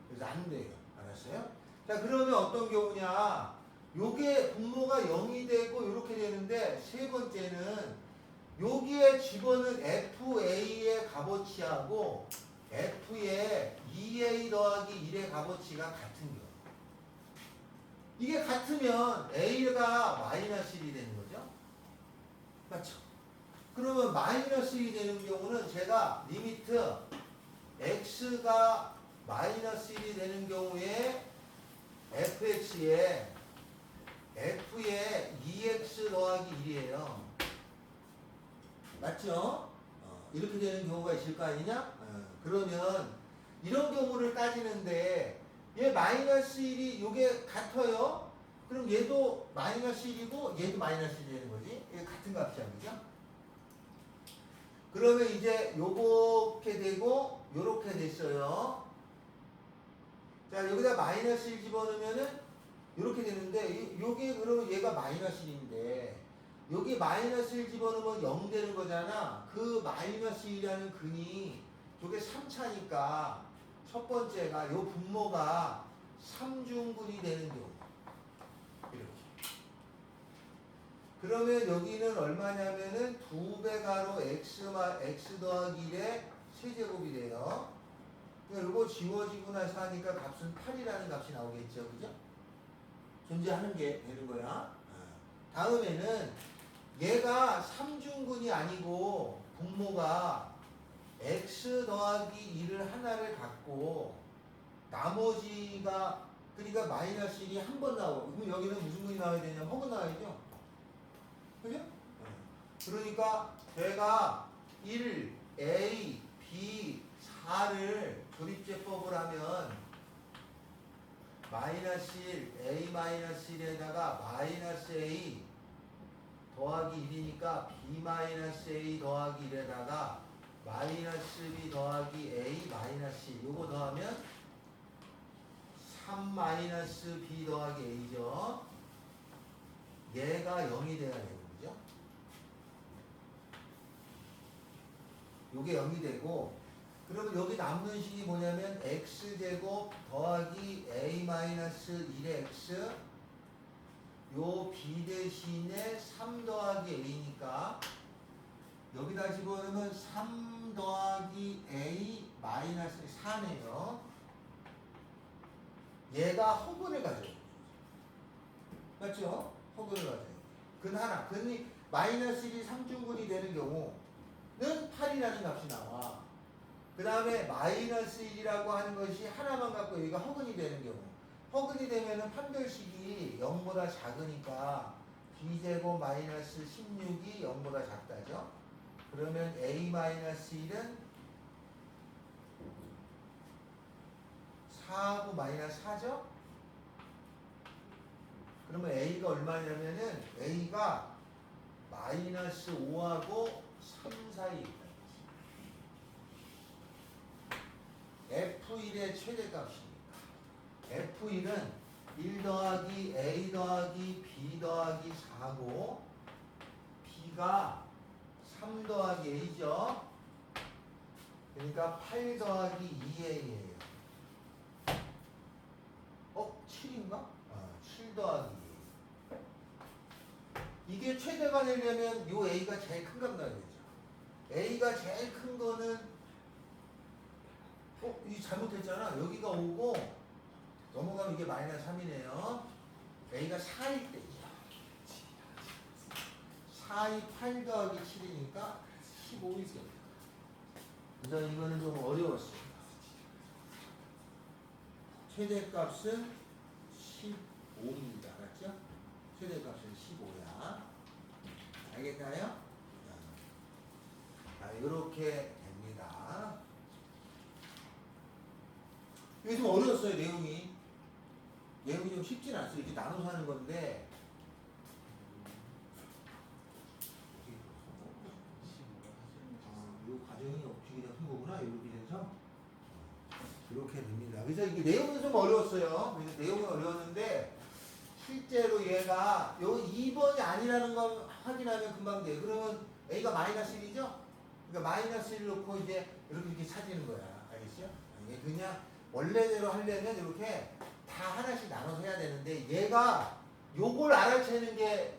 Speaker 1: 그래서 안 돼요. 알았어요? 자, 그러면 어떤 경우냐? 요게 분모가 0이 되고 이렇게 되는데 세 번째는 여기에 집어넣은 FA의 값어치하고 F의 2A 더하기 1의 값어치가 같은 경우. 이게 같으면 A가 마이너스 1이 되는 거죠. 맞죠? 그러면 마이너스 1이 되는 경우는 제가 리미트 X가 마이너스 1이 되는 경우에 FX에 F의 2X 더하기 1이에요. 맞죠? 이렇게 되는 경우가 있을 거 아니냐? 그러면 이런 경우를 따지는데 얘 마이너스 1이 요게 같아요? 그럼 얘도 마이너스 1이고 얘도 마이너스 1이 되는 거지? 이게 같은 값이야. 그죠? 그러면 이제 요렇게 되고 요렇게 됐어요. 자, 여기다 마이너스 1 집어넣으면은 요렇게 되는데 요게 그러면 얘가 마이너스 1인데 여기 마이너스 1 집어넣으면 0 되는 거잖아. 그 마이너스 1이라는 근이 저게 3차니까 첫 번째가 요 분모가 3중근이 되는 경우. 이렇게. 그러면 여기는 얼마냐면은 2배 가로 x 더하기 1의 세제곱이 돼요. 그러니까 이거 지워지고 나서 하니까 값은 8이라는 값이 나오겠죠. 그죠? 존재하는 게 되는 거야. 다음에는 얘가 3중근이 아니고 분모가 x 더하기 1을 하나를 갖고 나머지가 그러니까 마이너스 1이 한 번 나오고 그럼 여기는 무슨 근이 나와야 되냐? 허근 나와야죠. 그죠? 그러니까 제가 1, A, B, 4를 조립제법을 하면 마이너스 1, A 마이너스 1에다가 마이너스 A 더하기 1이니까 B 마이너스 A 더하기 1에다가 마이너스 B 더하기 A 마이너스 1 요거 더하면 3 마이너스 B 더하기 A죠. 얘가 0이 돼야 되는 거죠. 요게 0이 되고 그러면 여기 남는 식이 뭐냐면 x제곱 더하기 a 마이너스 1의 x 요 b 대신에 3 더하기 a니까 여기다 집어넣으면 3 더하기 a 마이너스 4네요. 얘가 허근을 가져요. 맞죠? 허근을 가져요. 근 하나. 근이 마이너스 1이 3중근이 되는 경우는 8이라는 값이 나와. 그 다음에 마이너스 1이라고 하는 것이 하나만 갖고 여기가 허근이 되는 경우. 허근이 되면은 판별식이 0보다 작으니까 b제곱 마이너스 16이 0보다 작다죠. 그러면 a 마이너스 1은 4하고 마이너스 4죠? 그러면 a가 얼마냐면은 a가 마이너스 5하고 3 사이 있다. F1의 최대값이니까 F1은 1 더하기 A 더하기 B 더하기 4고 B가 3 더하기 A죠. 그러니까 8 더하기 2A예요. 7인가? 7 더하기 2. 이게 최대가 되려면 요 A가 제일 큰 값 나야 되죠. A가 제일 큰 거는 이 잘못했잖아. 여기가 5고 넘어가면 이게 마이너스 3이네요. A가 4일 때죠. 4이 8 더하기 7이니까 15일 때. 그래서 이거는 좀 어려웠어요. 최대값은 15입니다. 알았죠? 최대값은 15야. 알겠나요? 자, 이렇게 됩니다. 이게 좀 어려웠어요, 내용이. 내용이 좀 쉽진 않았어요. 이렇게 나눠서 하는 건데. 이 과정이 어떻게 된 거구나, 이렇게 돼서. 이렇게 됩니다. 그래서 이게 내용이 좀 어려웠어요. 그래서 내용이 어려웠는데, 실제로 얘가 요 2번이 아니라는 걸 확인하면 금방 돼요. 그러면 A가 마이너스 1이죠? 그러니까 마이너스 1 놓고 이제 이렇게 찾는 거야. 알겠어요? 이게 그냥 원래대로 하려면 이렇게 다 하나씩 나눠서 해야 되는데 얘가 요걸 알아채는 게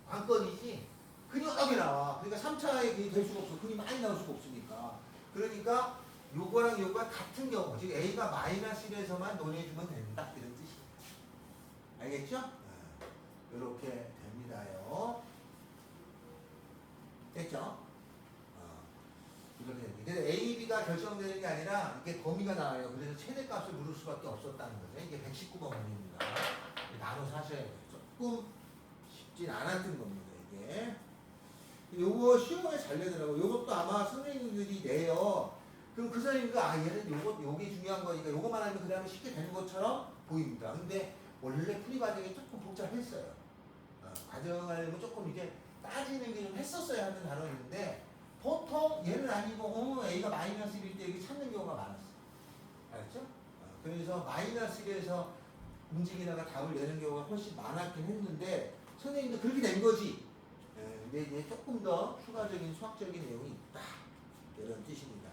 Speaker 1: 관건이지 근육하게 나와. 그러니까 3차에 될 수가 없어. 근이 많이 나올 수가 없으니까. 그러니까 요거랑 요거가 같은 경우 즉 A가 마이너스 1에서만 논해주면 된다. 이런 뜻이에요. 알겠죠? 이렇게 됩니다요. 됐죠? 이렇게 됩니다. 그래서 A, B가 결정되는 게 아니라 이게 범위가 나와요. 그래서 최대값을 물을 수밖에 없었다는 거죠. 이게 119번 문제입니다. 나눠서 하셔야 돼요. 조금 쉽진 않았던 겁니다. 이게. 요거 시험에 잘 내더라고요. 요것도 아마 선생님들이 내요. 그럼 그 선생님도 얘는 요게 중요한 거니까 요거만 하면 그 다음에 쉽게 되는 것처럼 보입니다. 근데 원래 풀이 과정이 조금 복잡했어요. 과정을 하려면 조금 이게 따지는 게 좀 했었어야 하는 단어인데 보통 얘는 아니고 A가 마이너스 1일 때 이렇게 찾는 경우가 많았어요. 알았죠? 그래서 마이너스 1에서 움직이다가 답을 내는 경우가 훨씬 많았긴 했는데 선생님도 그렇게 된 거지. 근데 이제 조금 더 추가적인 수학적인 내용이 있다. 이런 뜻입니다.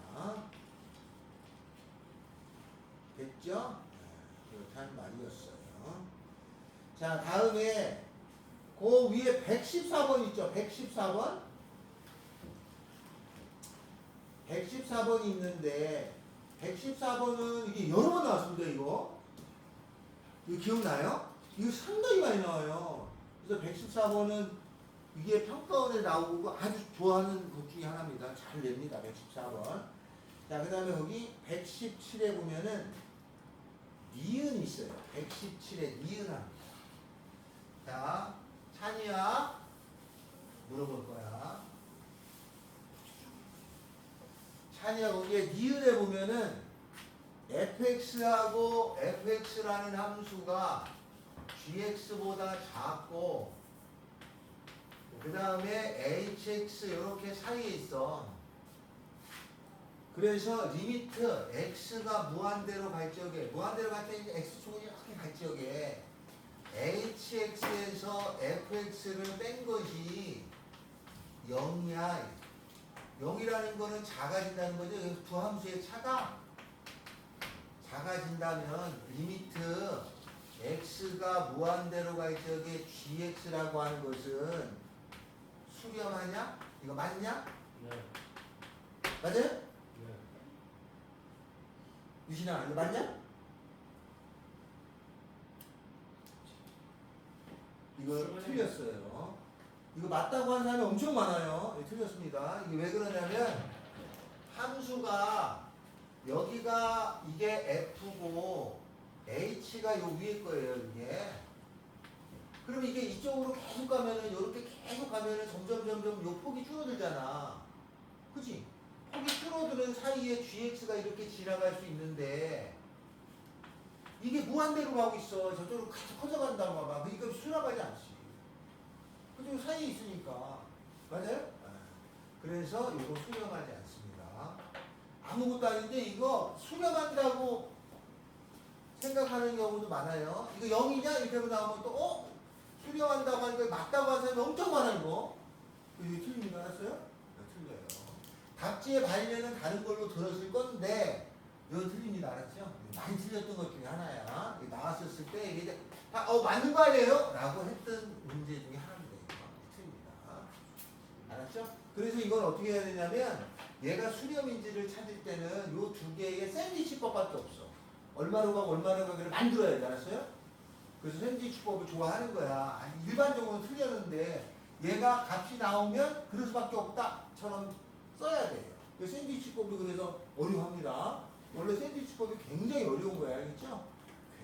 Speaker 1: 됐죠? 그렇다는 말이었어요. 자, 다음에 그 위에 114번 있죠? 114번? 114번이 있는데 114번은 이게 여러 번 나왔습니다. 이거 기억나요? 이거 상당히 많이 나와요. 그래서 114번은 이게 평가원에 나오고 아주 좋아하는 것 중에 하나입니다. 잘 냅니다. 114번. 자, 그 다음에 거기 117에 보면은 니은이 있어요. 117에 니은합니다. 자, 찬이야 물어볼 거야. 찬이야 거기에 니은에 보면은 fx하고 fx라는 함수가 gx보다 작고 그 다음에 hx 이렇게 사이에 있어. 그래서 리미트 x가 무한대로 갈 적에 무한대로 갈 때 x축은 이렇게 갈 적에 hx에서 fx를 뺀 것이 0이야. 0이라는 거는 작아진다는 거죠. 여기서 두 함수의 차가 작아진다면 리미트 x가 무한대로 갈 적에 gx라고 하는 것은 수렴하냐? 이거 맞냐?
Speaker 2: 네.
Speaker 1: 맞아요?
Speaker 2: 네.
Speaker 1: 유신아 이거 맞냐? 이거 틀렸어요. 이거 맞다고 하는 사람이 엄청 많아요. 틀렸습니다. 이게 왜 그러냐면 함수가 여기가 이게 F고 H가 요 위에 거예요, 이게. 그럼 이게 이쪽으로 계속 가면은, 이렇게 계속 가면은 점점 요 폭이 줄어들잖아. 그치? 폭이 줄어드는 사이에 GX가 이렇게 지나갈 수 있는데, 이게 무한대로 가고 있어. 저쪽으로 계속 커져간다고 봐봐. 그러니까 수렴하지 않지. 그쪽 사이에 있으니까. 맞아요? 그래서 이거 수렴하지 않습니다. 아무것도 아닌데 이거 수렴한다고 생각하는 경우도 많아요. 이거 0이냐? 이렇게 나오면 또 수렴한다고 하니까 맞다고 하는 사람이 엄청 많아요, 이거. 이게 틀린 거 알았어요? 네, 틀려요. 답지의 발견은 다른 걸로 들었을 건데 이거 틀립니다, 알았죠? 많이 틀렸던 것 중에 하나야. 나왔었을 때 이게 맞는 거 아니에요? 라고 했던 문제 중에 하나입니다. 이거. 틀립니다. 알았죠? 그래서 이건 어떻게 해야 되냐면 얘가 수렴인지를 찾을 때는 요 두 개의 샌드위치법밖에 없어. 얼마로 가고 얼마로 가기를 만들어야 돼. 알았어요? 그래서 샌드위치법을 좋아하는 거야. 아니, 일반적으로는 틀렸는데 얘가 값이 나오면 그럴 수밖에 없다처럼 써야 돼요. 그 샌드위치법이 그래서 어려워합니다. 원래 샌드위치법이 굉장히 어려운 거야. 알겠죠?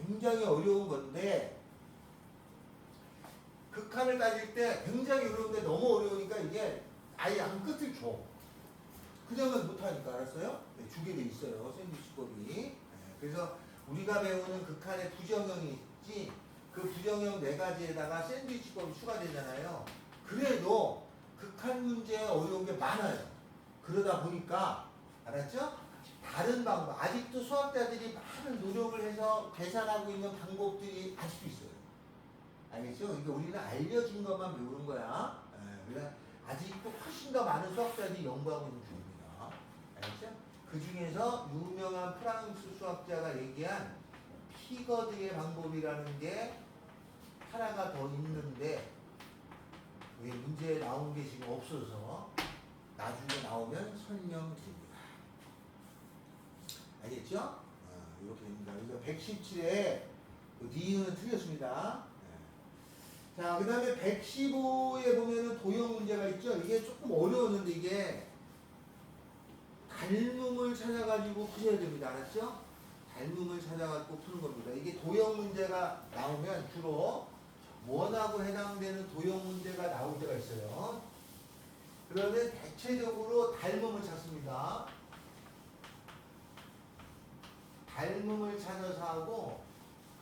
Speaker 1: 굉장히 어려운 건데 극한을 따질 때 굉장히 어려운데 너무 어려우니까 이게 아예 한 끝을 줘. 그냥은 못하니까. 알았어요? 네, 주게 돼 있어요. 샌드위치법이. 네, 그래서 우리가 배우는 극한의 부정형이 있지, 그 부정형 4가지에다가 샌드위치법이 추가되잖아요. 그래도 극한 문제에 어려운 게 많아요. 그러다 보니까, 알았죠? 다른 방법, 아직도 수학자들이 많은 노력을 해서 계산하고 있는 방법들이 아직도 있어요. 알겠죠? 그러니까 우리는 알려진 것만 배우는 거야. 그래서 아직도 훨씬 더 많은 수학자들이 연구하고 있는 중입니다. 알겠죠? 그 중에서 유명한 프랑스 수학자가 얘기한 피거드의 방법이라는 게 하나가 더 있는데 왜 문제에 나온 게 지금 없어서 나중에 나오면 설명드립니다. 알겠죠? 이렇게 됩니다. 그래서 117에 니은은 틀렸습니다. 자, 그 다음에 115에 보면은 도형 문제가 있죠? 이게 조금 어려웠는데 이게 닮음을 찾아가지고 푸셔야 됩니다. 알았죠? 닮음을 찾아가지고 푸는 겁니다. 이게 도형 문제가 나오면 주로 원하고 해당되는 도형 문제가 나올 때가 있어요. 그러면 대체적으로 닮음을 찾습니다. 닮음을 찾아서 하고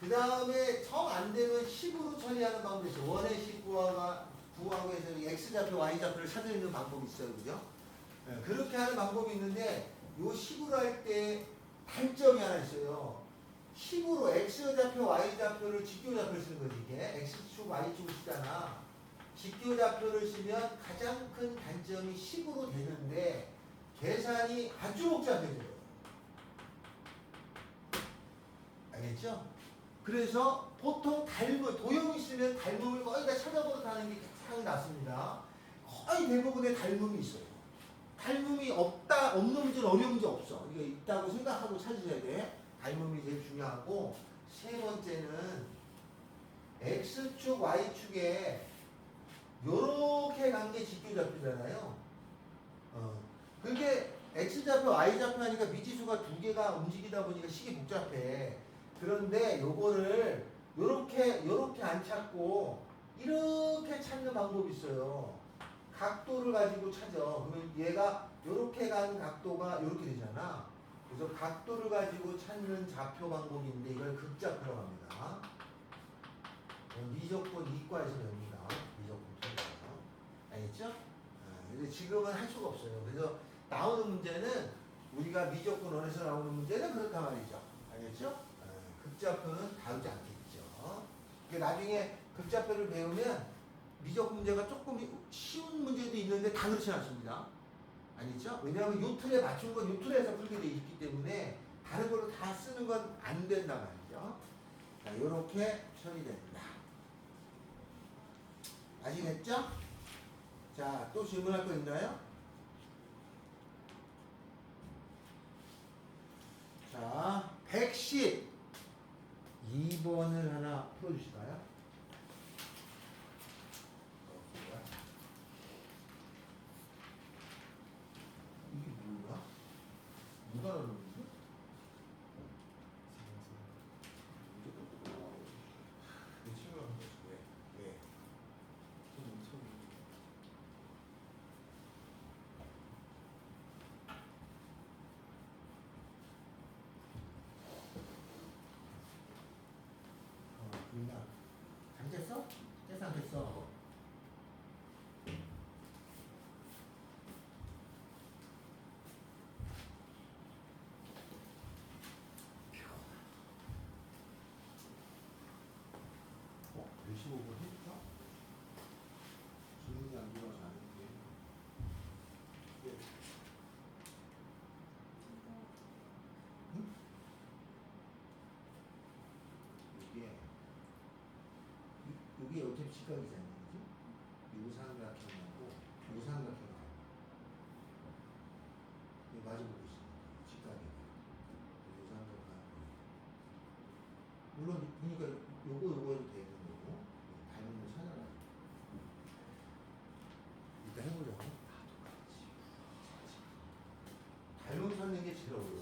Speaker 1: 그 다음에 정 안 되면 식으로 처리하는 방법이 있어요. 원의 식 구하고 해서 X좌표, Y좌표를 찾아내는 방법이 있어요. 그죠? 네, 그렇게 하는 방법이 있는데 요 식으로 할 때 단점이 하나 있어요. 식으로 X좌표, Y좌표를 직교좌표를 쓰는 거지. 이게 X축, Y축을 쓰잖아. 직교좌표를 쓰면 가장 큰 단점이 식으로 되는데 계산이 아주 복잡해져요. 알겠죠? 그래서 보통 도형이 있으면 닮음을 거의 다 찾아보러 가는 게 가장 낫습니다. 거의 대부분의 닮음이 있어요. 닮음이 없는 문제는 어려운 문제 없어. 이게 있다고 생각하고 찾으셔야 돼. 닮음이 제일 중요하고, 세 번째는 X축, Y축에 요렇게 간 게 직교좌표잖아요. 그게 X좌표, Y좌표 하니까 미지수가 두 개가 움직이다 보니까 식이 복잡해. 그런데 요거를 요렇게 안 찾고 이렇게 찾는 방법이 있어요. 각도를 가지고 찾아. 그러면 얘가 요렇게 간 각도가 요렇게 되잖아. 그래서 각도를 가지고 찾는 좌표 방법이 있는데 이걸 극좌표라고 합니다. 미적분 이과에서 배웁니다. 미적분 통해서. 알겠죠? 근데 지금은 할 수가 없어요. 그래서 나오는 문제는 우리가 미적분 원에서 나오는 문제는 그렇단 말이죠. 알겠죠? 극좌표는 다루지 않겠죠. 나중에 극좌표를 배우면 미적 문제가 조금 쉬운 문제도 있는데 다 그렇지 않습니다. 아니죠? 왜냐하면 요 틀에 맞춘 건 요 틀에서 풀게 돼 있기 때문에 다른 걸로 다 쓰는 건 안 된단 말이죠. 자, 요렇게 처리됩니다. 아시겠죠? 자, 또 질문할 거 있나요? 자, 112번을 하나 풀어주실까요? 이게 뭐야? 누가 나오는지? 안 됐어? 됐어 안 됐어? 몇 15분 했다? 질문이 안 들어가서 안 했는데. 응? 이게 어차피 직각이잖아, 그지? 유삼각형하고 우삼각형. 이거 마주보고 있으니까 직각이야. 우삼각형. 물론 그러니까 요거 해도 되는 거고 닮은 거 찾아라. 일단 해보자고. 닮은 찾는 게 제일 어려워.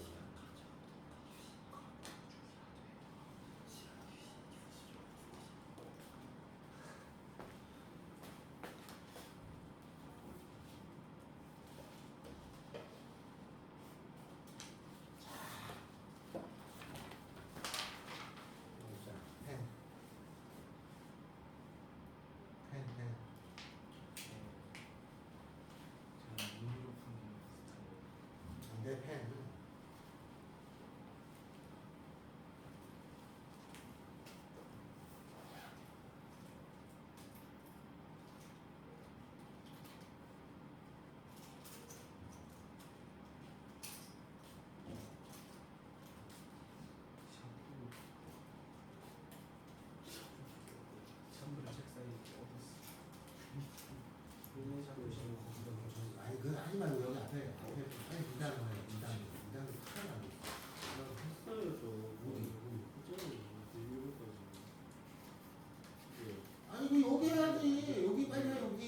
Speaker 1: 펜. 펜, 펜.
Speaker 2: 제가 눈으로 푸는 스타일.
Speaker 1: 내 펜.
Speaker 2: 샴푸를 책상에 엎었어. 샤브샤브 거기다 놓쳐.
Speaker 1: 아니 그거 하지 말고 여기 앞에 빨리 인당 거야. 인당 큰일 나고.
Speaker 2: 했어요 저. 했잖아요. 일요일까지.
Speaker 1: 아니 그 여기 해야지. 여기 빨리 해 여기.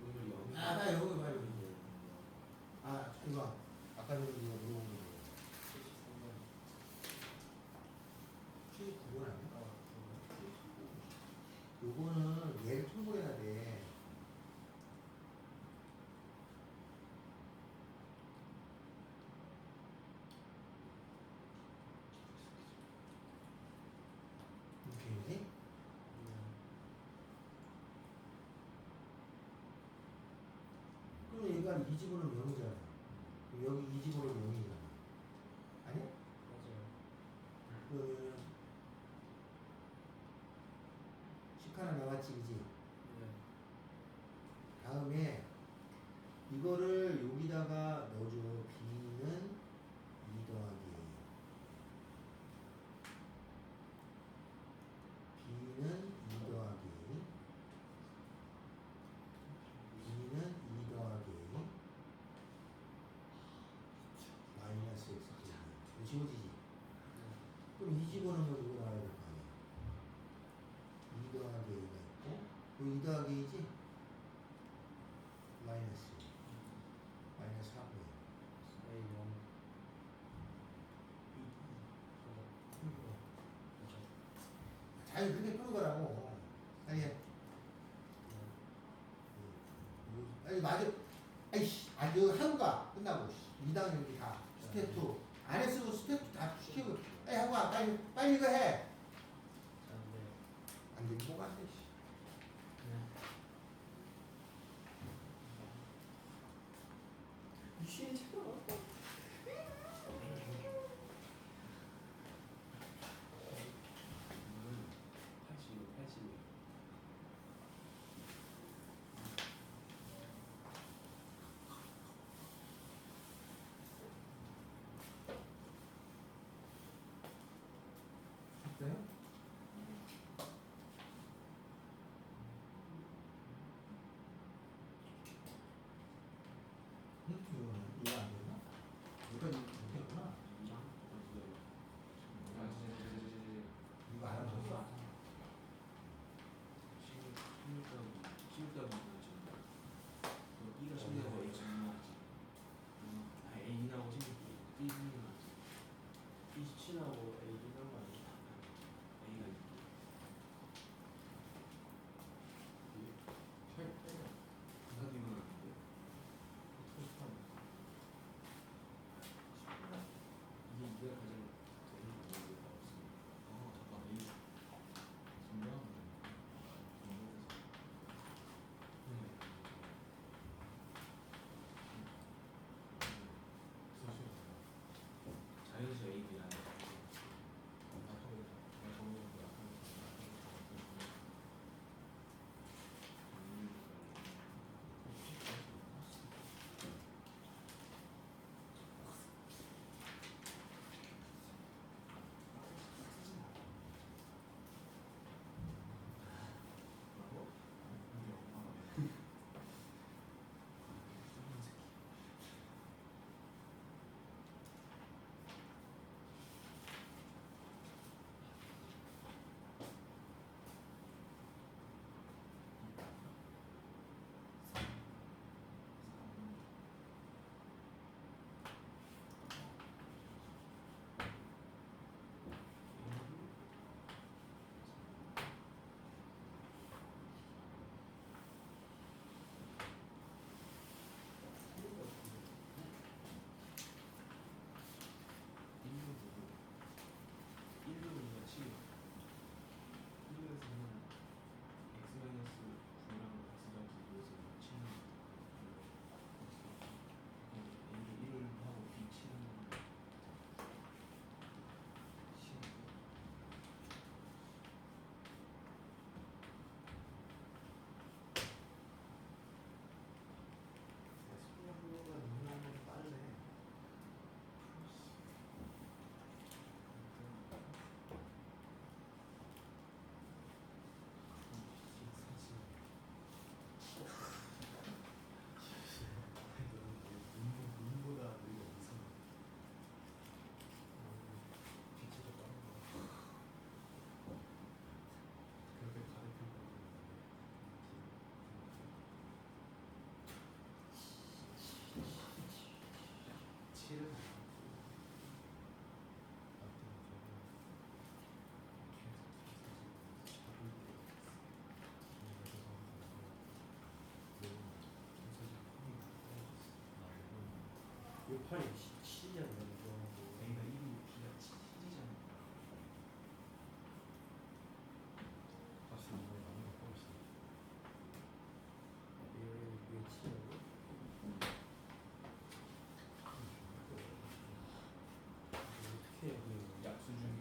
Speaker 2: 오늘
Speaker 1: 아, 나 여기 빨리. 아 이거 아까 전에 이거 물어본 거. 79번 아니야? 요거는 얘를 통보해야 돼. 이렇게 그럼 얘가 이 집어는 0이잖아. 여기 이 집어는 0이잖아. 아니야?
Speaker 2: 맞아요.
Speaker 1: 그러면 10 하나 나왔지, 그지?
Speaker 2: 네.
Speaker 1: 다음에 이거를 여기다가 넣어줘. B는 2 더하기 B는 2 더하기 B는 2 더하기 마이너스 X 제곱. 지워지지? 그럼 이 집어넣으면 이거 나와야 될 거 아니야. 2 더하기 A가 있고 그 2 더하기 A지? 마이너스 4분의
Speaker 2: A 0.
Speaker 1: 자기 그렇게 푸는 거라고. 아니, 아니 맞아. 아이씨, 아니 이거 하고 가 끝나고 2당 여기 다 스텝 2 안 했으면 스텝 2 다 시키고 빨리 하고 가 빨리 이거 해. 안 되면 뭐가 안 돼. 씨.
Speaker 2: 이씨 제가 80.
Speaker 1: 됐어요?
Speaker 2: 18이 17이잖아요.
Speaker 3: A가 1이 B가 7이잖아. 봤어 이거 나는 못 보겠어.
Speaker 2: 이게 7이라고? 어떻게 해? 그
Speaker 3: 약수 중에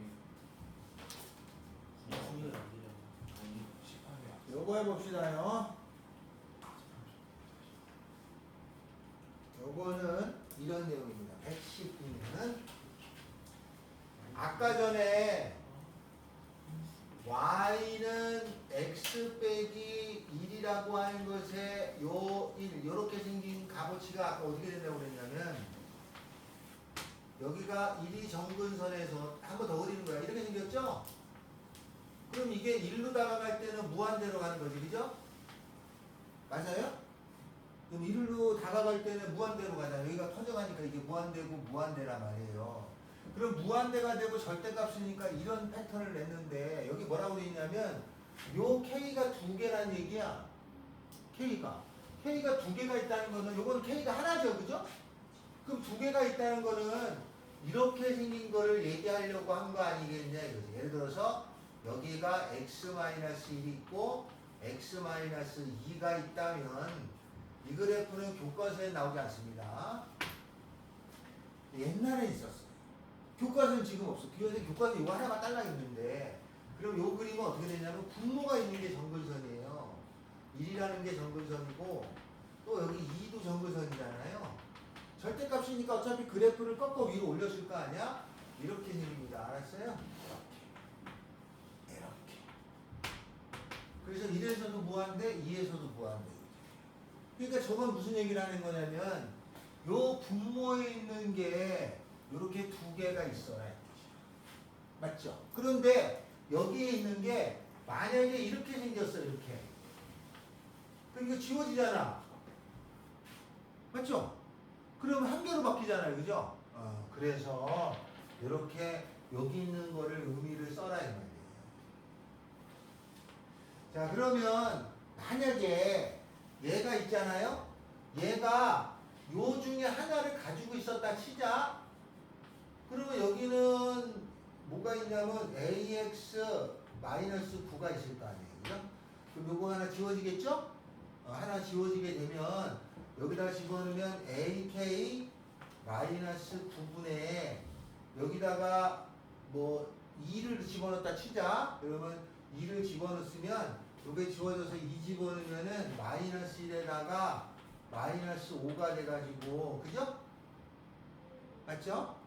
Speaker 2: 약수는 안 되잖아.
Speaker 3: 아니 18의 약수.
Speaker 1: 요거 해봅시다요. 요거는 이런 내용입니다. 119는 아까 전에 y는 x 빼기 1이라고 하는 것에 요 1, 요렇게 생긴 값어치가 아까 어떻게 된다고 그랬냐면 여기가 1이 정근선에서 한 번 더 그리는 거야. 이렇게 생겼죠? 그럼 이게 1로 다가갈 때는 무한대로 가는 거지. 그죠? 맞아요? 그럼 1로 다가갈 때는 무한대로 가잖아요. 여기가 터져가니까 이게 무한대고 무한대란 말이에요. 그럼 무한대가 되고 절대값이니까 이런 패턴을 냈는데 여기 뭐라고 되어 있냐면 요 K가 두 개란 얘기야. K가 두 개가 있다는 거는 요거는 K가 하나죠. 그죠? 그럼 두 개가 있다는 거는 이렇게 생긴 거를 얘기하려고 한 거 아니겠냐 이거지. 예를 들어서 여기가 x-1이 있고 x-2가 있다면 이 그래프는 교과서에 나오지 않습니다. 옛날에 있었어요. 교과서는 지금 없어. 교과서 이거 하나가 딸랑 있는데 그럼 요 그림은 어떻게 되냐면 분모가 있는 게 정근선이에요. 1이라는 게 정근선이고 또 여기 2도 정근선이잖아요. 절대값이니까 어차피 그래프를 꺾어 위로 올려줄 거 아니야? 이렇게 생깁니다. 알았어요? 이렇게. 그래서 1에서도 무한대, 2에서도 무한대. 그러니까 저건 무슨 얘기를 하는 거냐면 요 분모에 있는 게 요렇게 두 개가 있어요. 맞죠? 그런데 여기에 있는 게 만약에 이렇게 생겼어요. 이렇게. 그럼 이거 지워지잖아. 맞죠? 그럼 한 개로 바뀌잖아요. 그죠? 그래서 이렇게 여기 있는 거를 의미를 써라 이 말이에요. 자, 그러면 만약에 얘가 있잖아요. 얘가 요 중에 하나를 가지고 있었다 치자. 그러면 여기는 뭐가 있냐면 ax-9가 있을 거 아니에요. 그죠? 그럼 요거 하나 지워지겠죠? 하나 지워지게 되면 여기다 집어넣으면 ak-9분의 여기다가 뭐 2를 집어넣었다 치자. 그러면 2를 집어넣으면 요게 지워져서 2 집어넣으면은 -1에다가 -5가 돼가지고 그죠? 맞죠?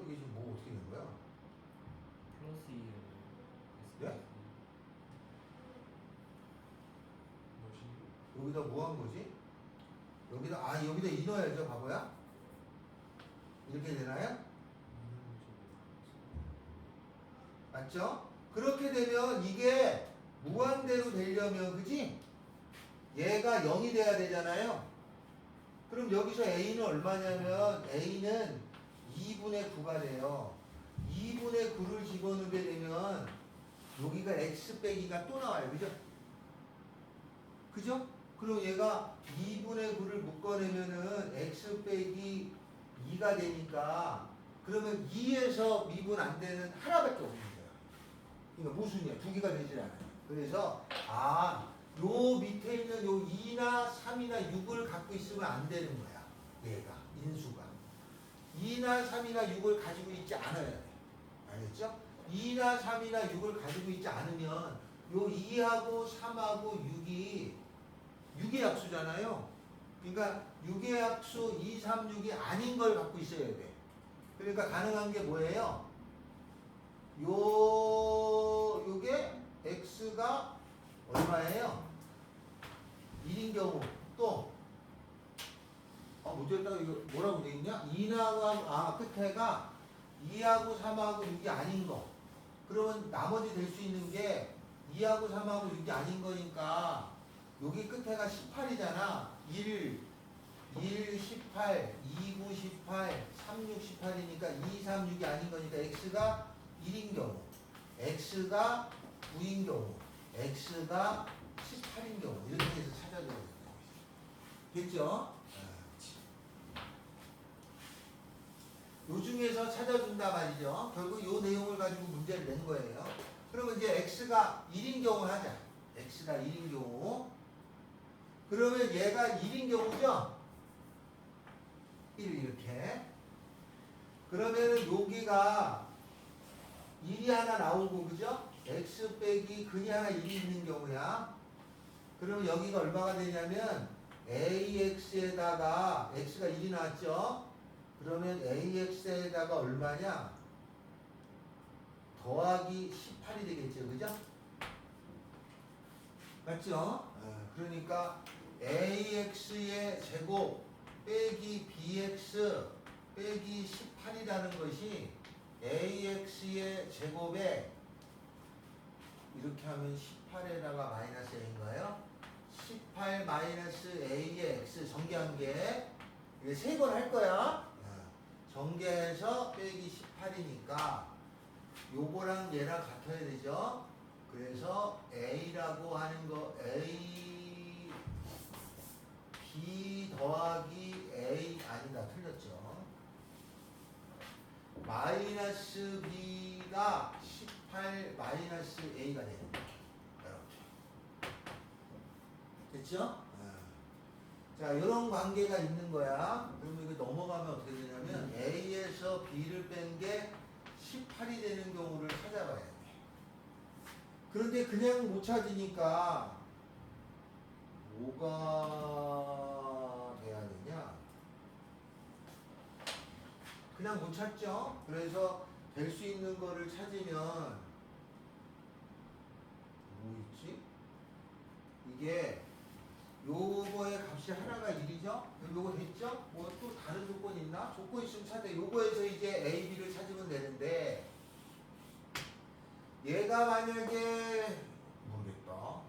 Speaker 1: 이게 지금 뭐 어떻게 된 거야?
Speaker 2: 플러스 2를
Speaker 1: 네?
Speaker 3: 뭐지?
Speaker 1: 여기다 뭐 한 거지? 여기다 2 넣어야죠, 바보야? 이렇게 되나요? 맞죠? 그렇게 되면 이게 무한대로 되려면, 그지? 얘가 0이 돼야 되잖아요? 그럼 여기서 A는 얼마냐면, A는 2분의 9가 돼요. 2분의 9를 집어넣게 되면, 여기가 X 빼기가 또 나와요. 그죠? 그죠? 그럼 얘가 2분의 9를 묶어내면은 X 빼기 2가 되니까, 그러면 2에서 미분 안 되는 하나밖에 없는 거야. 그러니까 무슨이야? 두 개가 되질 않아요. 그래서 요 밑에 있는 요 2나 3이나 6을 갖고 있으면 안 되는 거야. 얘가 인수가 2나 3이나 6을 가지고 있지 않아야 돼. 알겠죠? 2나 3이나 6을 가지고 있지 않으면 요 2하고 3하고 6의 약수잖아요. 그러니까 6의 약수 2, 3, 6이 아닌 걸 갖고 있어야 돼. 그러니까 가능한 게 뭐예요? 요게 x가 얼마예요? 1인 경우 또 못했다가 이거 뭐라고 돼 있냐? 2나가 끝에가 2하고 3하고 6이 아닌 거. 그러면 나머지 될 수 있는 게 2하고 3하고 6이 아닌 거니까 여기 끝에가 18이잖아. 1, 18, 2, 9, 18, 3, 6, 18이니까 2, 3, 6이 아닌 거니까 x가 1인 경우, x가 9인 경우, x가 18인 경우 이렇게 해서 찾아줘야 된다. 됐죠? 요 중에서 찾아준다 말이죠. 결국 요 내용을 가지고 문제를 낸 거예요. 그러면 이제 x가 1인 경우 하자. x가 1인 경우. 그러면 얘가 1인 경우죠? 1 이렇게. 그러면은 여기가 1이 하나 나오고 그죠? x 빼기 근이 하나 1이 있는 경우야. 그러면 여기가 얼마가 되냐면 ax에다가 x가 1이 나왔죠? 그러면 ax에다가 얼마냐? 더하기 18이 되겠죠. 그죠? 맞죠? 그러니까 ax의 제곱 빼기 bx 빼기 18이라는 것이 ax의 제곱에 이렇게 하면 18에다가 마이너스 a인가요? 18 마이너스 a의 x 전개한게 이게 3번 할 거야. 전개해서 빼기 18이니까 요거랑 얘랑 같아야 되죠. 그래서 a라고 하는 거 a b 더하기 a 아니다 틀렸죠. 마이너스 b가 18 마이너스 a가 되는 거예요. 이렇게 됐죠? 자, 이런 관계가 있는 거야. 그러면 이거 넘어가면 어떻게 되냐면 a에서 b를 뺀 게 18이 되는 경우를 찾아봐야 돼. 그런데 그냥 못 찾으니까 뭐가 돼야 되냐? 그냥 못 찾죠? 그래서 될 수 있는 거를 찾으면 뭐 있지? 이게 요거의 값이 하나가 1이죠? 요거 됐죠? 뭐 또 다른 조건 있나? 조건 있으면 찾아. 요거에서 이제 A, B를 찾으면 되는데 얘가 만약에 모르겠다.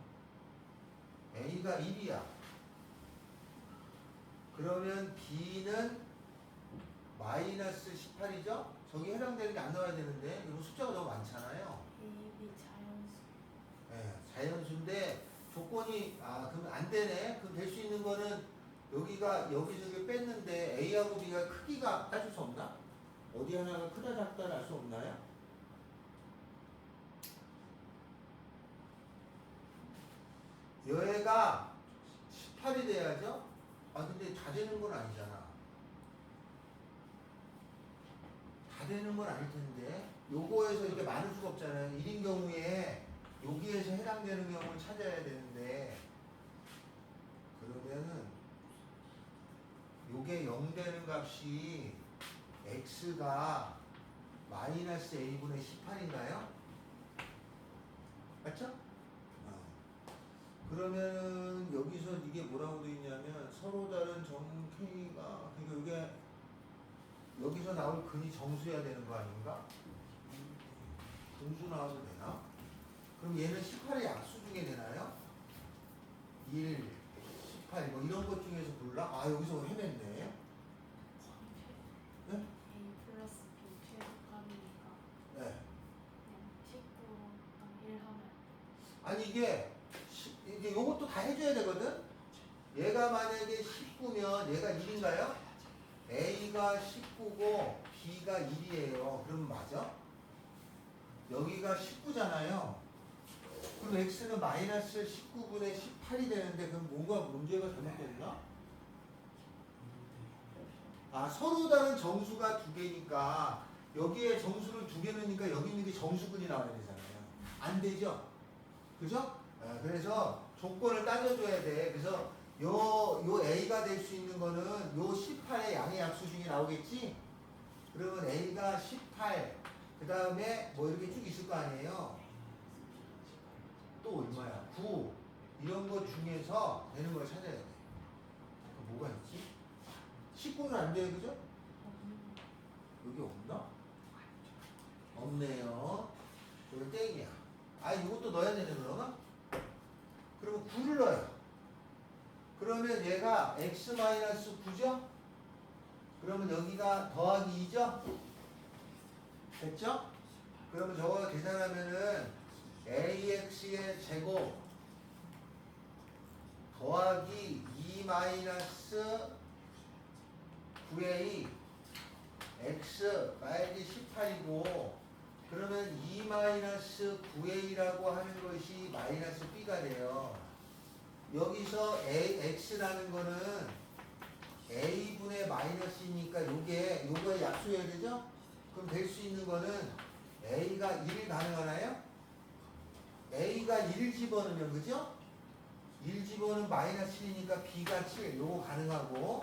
Speaker 1: A가 1이야. 그러면 B는 마이너스 18이죠? 저기 해당되는 게 안 나와야 되는데 이거 숫자가 너무 많잖아요.
Speaker 4: A, B 자연수.
Speaker 1: 네, 자연수인데 조건이 그럼 안 되네. 그럼 될 수 있는 거는 여기가 여기저기 뺐는데 A하고 B가 크기가 따질 수 없나? 어디 하나가 크다 작다 알 수 없나요? 여기가 18이 돼야죠? 근데 다 되는 건 아니잖아. 다 되는 건 아닐 텐데 요거에서 이렇게 많을 수가 없잖아요. 1인 경우에 여기에서 해당되는 경우를 찾아야 되는데 그러면은 요게 0 되는 값이 x가 마이너스 a분의 18인가요? 맞죠? 그러면은 여기서 이게 뭐라고 되어 있냐면 서로 다른 정 k가 그러니까 이게 여기서 나올 근이 정수여야 되는 거 아닌가? 분수 나와도 되나? 그럼 얘는 18의 약수 중에 되나요? 1, 18 뭐 이런 것 중에서 골라? 여기서 헤맸네. 네?
Speaker 4: A 플러스 B 최소값이니까
Speaker 1: 네.
Speaker 4: 그냥 19랑 1 하면
Speaker 1: 아니 이게 이제 요것도 다 해줘야 되거든? 얘가 만약에 19면 얘가 1인가요? A가 19고 B가 1이에요. 그럼 맞아? 여기가 19잖아요. 그럼 X는 마이너스 19분의 18이 되는데 그럼 뭔가 문제가 잘못됐나? 서로 다른 정수가 두 개니까 여기에 정수를 두 개 넣으니까 여기 있는 게 정수근이 나와야 되잖아요. 안 되죠? 그죠? 그래서 조건을 따져줘야 돼. 그래서 요 A가 될 수 있는 거는 요 18의 양의 약수 중에 나오겠지? 그러면 A가 18, 그 다음에 뭐 이렇게 쭉 있을 거 아니에요? 또 얼마야? 9. 이런 것 중에서 되는 걸 찾아야 돼. 뭐가 있지? 19는 안 돼요, 그죠? 여기 없나? 없네요. 여기 땡이야. 이것도 넣어야 되네, 그러면? 그러면 9를 넣어요. 그러면 얘가 x-9죠? 그러면 여기가 더하기 2죠? 됐죠? 그러면 저거 계산하면은 ax의 제곱 더하기 2 마이너스 9a x 마이너스 18이고 그러면 2-9a라고 하는 것이 마이너스 b가 돼요. 여기서 x라는 거는 a분의 마이너스니까 요거에 약수해야 되죠? 그럼 될 수 있는 거는 a가 1 가능하나요? a가 1 집어넣으면 그죠? 1 집어넣으면 마이너스 7이니까 b가 7 요거 가능하고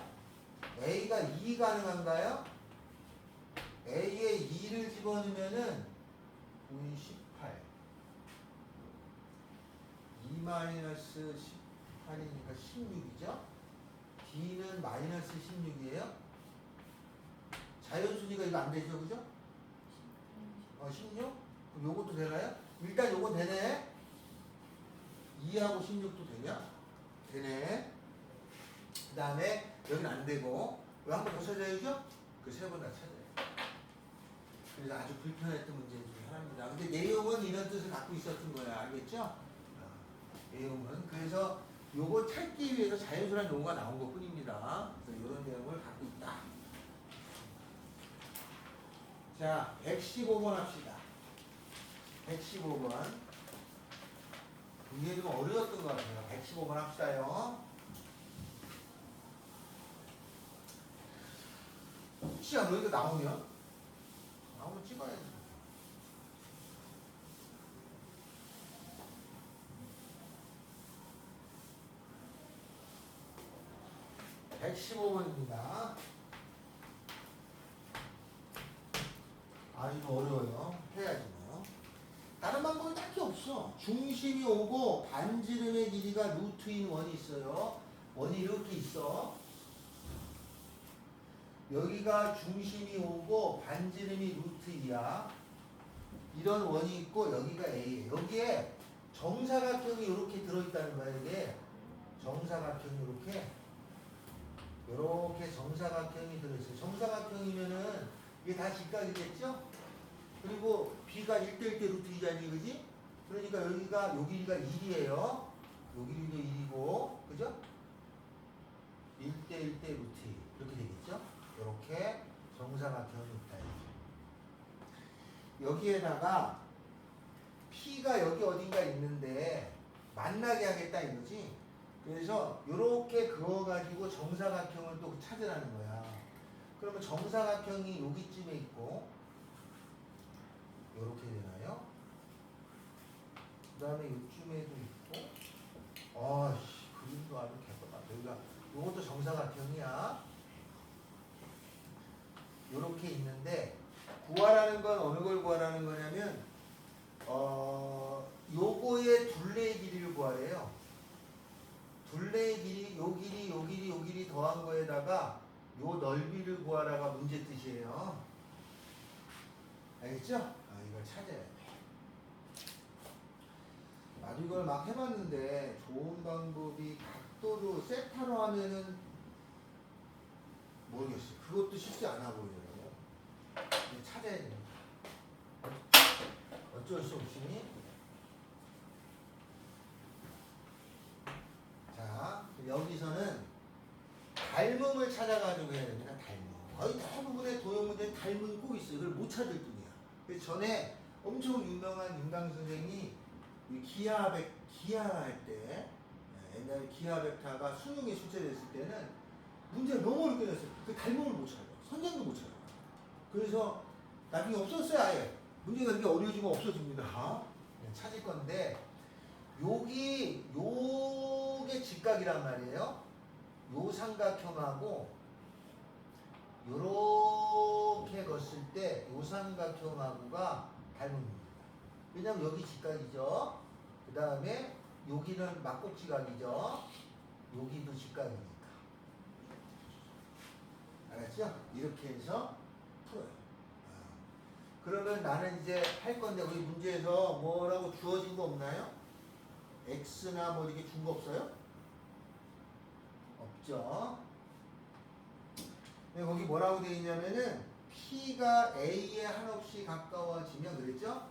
Speaker 1: a가 2 가능한가요? a에 2를 집어넣으면은 9이 18 2-18이니까 16이죠? b는 마이너스 16이에요? 자연순위가 이거 안 되죠, 그죠? 16? 그럼 요것도 되나요? 일단 요건 되네. 2하고 16도 되냐? 되네. 그 다음에 여기는 안 되고 이거 한 번 더 찾아야죠? 그 세 번 다 찾아요. 그래서 아주 불편했던 문제 중에 하나입니다. 근데 내용은 이런 뜻을 갖고 있었던 거야. 알겠죠? 내용은. 그래서 요거 찾기 위해서 자연스러운 용어가 나온 것 뿐입니다. 그래서 이런 내용을 갖고 있다. 자, 115번 합시다. 115번. 이게 좀 어려웠던 것 같아요. 115번 합시다요. 혹시 안 이거 나오면 찍어야지. (115번입니다) 아 이거 어려워요. 해야지 뭐. 다른 방법은 딱히 없어. 중심이 오고 반지름의 길이가 루트인 원이 있어요. 원이 이렇게 있어. 여기가 중심이 오고 반지름이 루트 2야. 이런 원이 있고 여기가 A예요. 여기에 정사각형이 이렇게 들어있다는 거야. 이게 정사각형이 이렇게 정사각형이 들어있어요. 정사각형이면은 이게 다 직각이겠죠? 그리고 B가 1대1대 루트 2잖니, 그지? 그러니까 여기가 요 길이가 1이에요. 요 길이도 1이고, 그죠? 1대1대 루트 2 이렇게 되겠죠? 이렇게 정사각형이 있다. 여기에다가 P가 여기 어딘가 있는데 만나게 하겠다 이거지. 그래서 이렇게 그어가지고 정사각형을 또 찾으라는 거야. 그러면 정사각형이 여기쯤에 있고 이렇게 되나요? 그 다음에 이쯤에도 있고 아씨 그림도 아주 개떡같아. 여기가 이것도 정사각형이야. 이렇게 있는데 구하라는 건 어느 걸 구하라는 거냐면 요거의 둘레의 길이를 구하래요. 둘레의 길이 요 길이 요 길이 요 길이 더한 거에다가 요 넓이를 구하라가 문제 뜻이에요. 알겠죠? 이걸 찾아야 돼. 나도 이걸 막 해봤는데 좋은 방법이 각도로 세타로 하면은 모르겠어요. 그것도 쉽지 않아 보이더라고요. 찾아야 됩니다. 어쩔 수 없으니. 자, 여기서는 닮음을 찾아가지고 해야 됩니다. 닮음. 거의 대부분의 도형 문제는 닮음이 꼭 있어요. 이걸 못 찾을 뿐이야. 그래서 전에 엄청 유명한 윤강 선생이 기하 할 때, 옛날에 기하 벡터가 수능에 출제됐을 때는 문제가 너무 어렵게 냈어요. 그 닮음을 못 찾아요. 선생도 못 찾아요. 그래서 나중에 없었어요. 아예. 문제가 이렇게 어려워지면 없어집니다. 찾을 건데 요게 직각이란 말이에요. 요 삼각형하고 요렇게 걷을 때 요 삼각형하고가 닮음입니다. 왜냐면 여기 직각이죠. 그 다음에 여기는 막곡지각이죠. 여기도 직각이니까. 알았죠? 이렇게 해서 풀어요. 그러면 나는 이제 할 건데 우리 문제에서 뭐라고 주어진 거 없나요? X나 뭐 이렇게 준 거 없어요? 없죠. 거기 뭐라고 되어 있냐면은 P가 A에 한없이 가까워지면 그랬죠?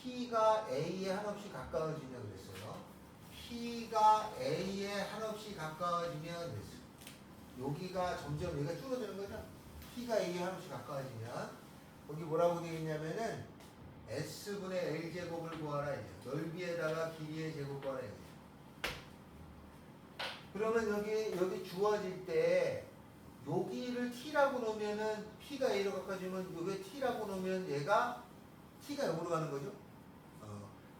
Speaker 1: P가 A에 한없이 가까워지면 그랬어요. P가 A에 한없이 가까워지면 그랬어요. 여기가 점점 여기가 줄어드는 거죠? P가 A에 하나씩 가까워지면 거기 뭐라고 되어 있냐면은 S분의 L제곱을 구하라 이제. 넓이에다가 길이의 제곱 구하라 이제. 그러면 여기 주어질 때 여기를 T라고 놓으면은 P가 A로 가까워지면 여기 T라고 놓으면 얘가 T가 0으로 가는 거죠.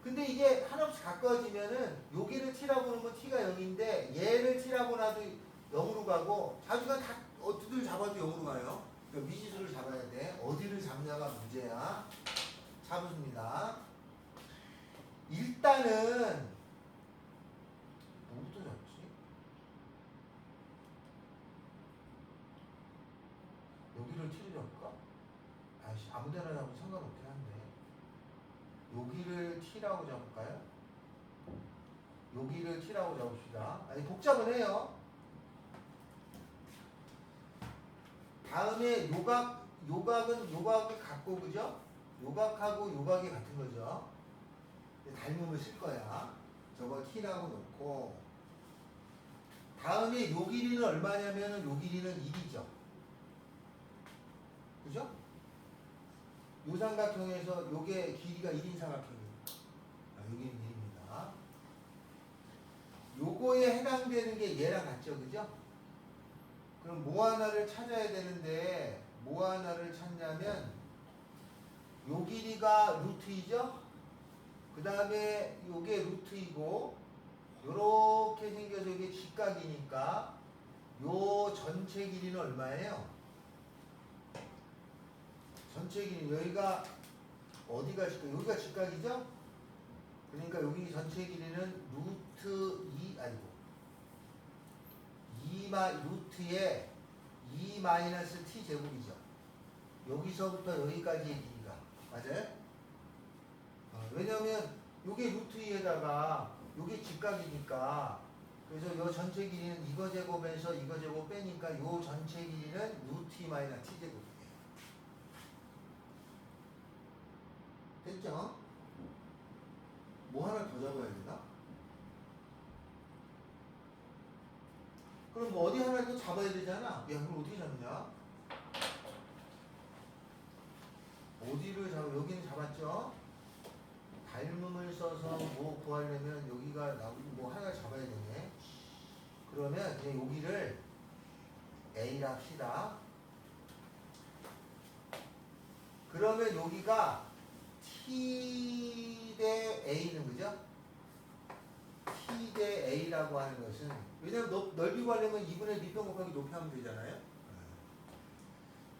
Speaker 1: 근데 이게 하나씩 가까워지면은 여기를 T라고 놓으면 T가 0인데 얘를 T라고 놔도 0으로 가고 자주가 다 어디를 잡아도 0으로 가요. 그러니까 미지수를 잡아야 돼. 어디를 잡냐가 문제야. 잡습니다. 일단은 뭐부터 잡지? 여기를 T로 잡을까? 아이씨, 아무데나 잡으면 상관없긴 한데 여기를 T라고 잡을까요? 여기를 T라고 잡읍시다. 아니 복잡은 해요. 다음에 요각은 요각을 갖고 그죠? 요각하고 요각이 같은 거죠. 닮음을 쓸 거야. 저거 T라고 놓고 다음에 요 길이는 얼마냐면은 요 길이는 1이죠. 그죠? 요 삼각형에서 요게 길이가 1인 삼각형입니다. 여기는 1입니다. 요거에 해당되는 게 얘랑 같죠. 그죠? 그럼 뭐 하나를 찾아야 되는데 뭐 하나를 찾냐면 요 길이가 루트이죠? 그 다음에 요게 루트이고 요렇게 생겨서 이게 직각이니까 요 전체 길이는 얼마예요? 전체 길이 여기가 어디가 직각? 여기가 직각이죠? 그러니까 여기 전체 길이는 루트 2 아니고 2 루트의 2 마이너스 t 제곱이죠. 여기서부터 여기까지의 길이가 맞아요? 왜냐면 요게 루트 2에다가 요게 직각이니까 그래서 요 전체 길이는 이거 제곱에서 이거 제곱 빼니까 요 전체 길이는 루트 2 마이너스 t 제곱이에요. 됐죠? 뭐 하나 더 잡아야 되나? 그럼 뭐 어디 하나 더 잡아야 되잖아. 야, 그럼 어떻게 잡냐? 어디를 잡아? 여기는 잡았죠? 닮음을 써서 뭐 구하려면 여기가 나오고 뭐 하나 잡아야 되네. 그러면 그냥 여기를 A라 합시다. 그러면 여기가 T 대 A는 그죠? T 대 A라고 하는 것은 왜냐면 넓이 구하려면 2분의 밑변 곱하기 높이 하면 되잖아요.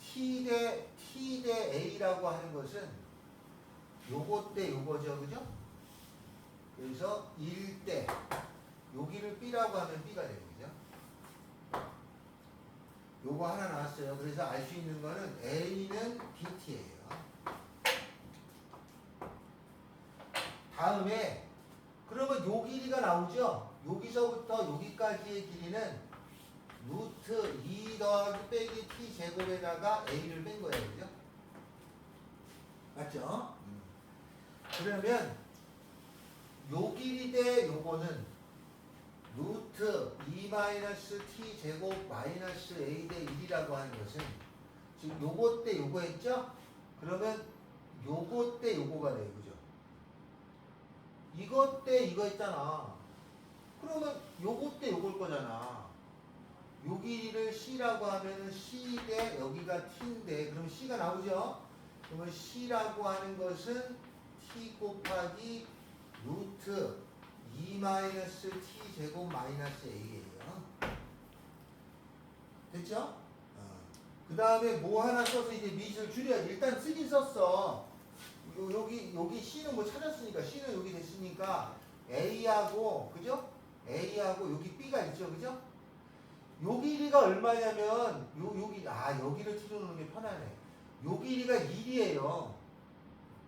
Speaker 1: T 대 A라고 하는 것은 요거 대 요거죠. 그죠? 그래서 1대 여기를 B라고 하면 B가 되는 거죠. 요거 하나 나왔어요. 그래서 알 수 있는 거는 A는 BT예요. 다음에 그러면 요 길이가 나오죠? 여기서부터 여기까지의 길이는 루트 2 더하기 빼기 t 제곱에다가 a를 뺀 거예요. 그죠? 맞죠? 그러면 요 길이 대 요거는 루트 2 마이너스 t 제곱 마이너스 a 대 1이라고 하는 것은 지금 요거 대 요거 했죠? 그러면 요거 대 요거가 돼요. 그죠? 이것 대 이거 있잖아. 그러면 요것 대 요걸 거잖아. 요 길이를 C라고 하면은 C 대 여기가 T인데 그럼 C가 나오죠? 그러면 C라고 하는 것은 T 곱하기 루트 2 마이너스 T 제곱 마이너스 A예요. 됐죠? 그 다음에 뭐 하나 써서 이제 미지를 줄여야지. 일단 쓰긴 썼어. 여기 C는 뭐 찾았으니까 C는 여기 됐으니까 A하고 그죠? A하고 여기 B가 있죠. 그죠? 요 길이가 얼마냐면 여기를 T로 놓는 게 편하네. 요 길이가 1이에요.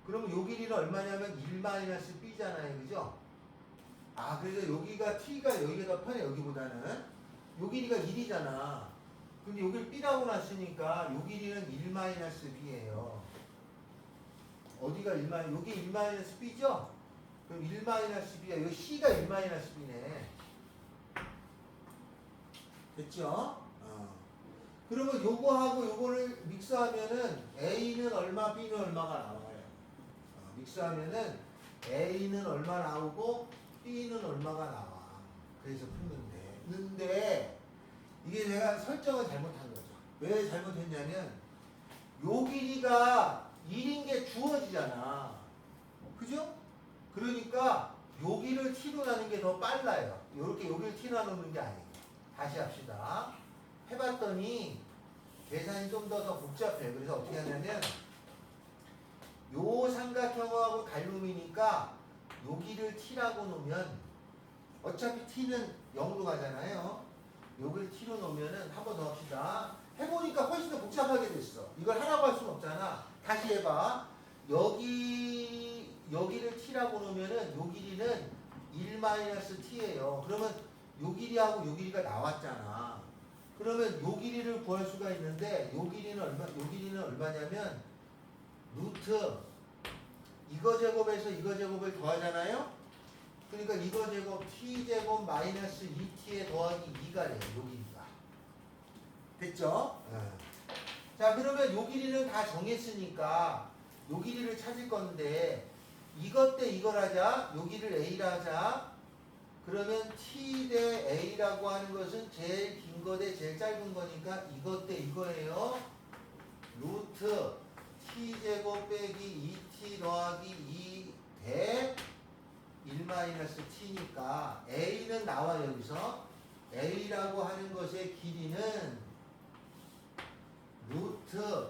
Speaker 1: 그러면 요 길이는 얼마냐면 1-B잖아요. 그죠? 그래서 여기가 T가 여기가 더 편해. 여기보다는 요 길이가 1이잖아. 근데 여기를 B라고 놨으니까 요 길이는 1-B예요. 어디가 1 여기 1-B죠? 그럼 1-B야. 여기 C가 1-B네. 됐죠? 그러면 요거하고 요거를 믹스하면은 A는 얼마, B는 얼마가 나와요. 믹스하면은 A는 얼마 나오고 B는 얼마가 나와. 그래서 풀면 돼. 근데 이게 제가 설정을 잘못한 거죠. 왜 잘못했냐면 요 길이가 1인 게 주어지잖아. 그죠? 그러니까 여기를 t로 나는 게 더 빨라요. 이렇게 여기를 t로 나누는 게 아니에요. 다시 합시다. 해봤더니 계산이 좀 더 복잡해요. 그래서 어떻게 하냐면 요 삼각형하고 갈룸이니까 여기를 t라고 놓으면 어차피 t는 0로 가잖아요. 여기를 t로 놓으면은 한 번 더 합시다. 해보니까 훨씬 더 복잡하게 됐어. 이걸 하라고 할 수는 없잖아. 다시 해봐. 여기를 t라고 놓으면은 요 길이는 1-t예요. 그러면 요 길이하고 요 길이가 나왔잖아. 그러면 요 길이를 구할 수가 있는데 요 길이는 얼마냐면 루트 이거 제곱에서 이거 제곱을 더하잖아요. 그러니까 이거 제곱 t제곱 마이너스 2t에 더하기 2가 돼요. 요 길이가. 됐죠? 자, 그러면 요 길이는 다 정했으니까 요 길이를 찾을 건데 이것 대 이걸 하자. 여기를 A라 하자. 그러면 T 대 A라고 하는 것은 제일 긴 거 대 제일 짧은 거니까 이것 대 이거예요. 루트 T제곱 빼기 2T 더하기 2 대 1-T니까 A는 나와 여기서. A라고 하는 것의 길이는 루트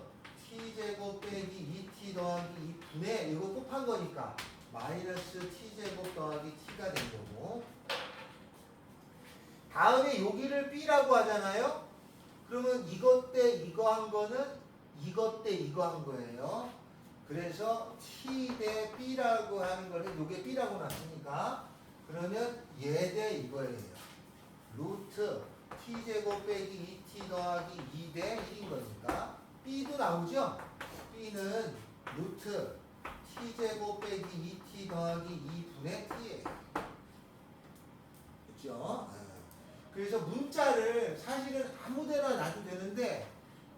Speaker 1: t제곱 빼기 2t 더하기 2분의 이거 곱한 거니까 마이너스 t제곱 더하기 t가 된 거고, 다음에 여기를 b라고 하잖아요. 그러면 이것 대 이거 한 거는 이것 대 이거 한 거예요. 그래서 t 대 b라고 하는 거는 이게 b라고 났으니까 그러면 얘 대 이거예요. 루트 t제곱 빼기 2t 더하기 2 대 1인 거니까 b도 나오죠? b는 루트 t제곱 빼기 2t 더하기 2분의 t예요. 그렇죠? 그래서 문자를 사실은 아무데나 놔도 되는데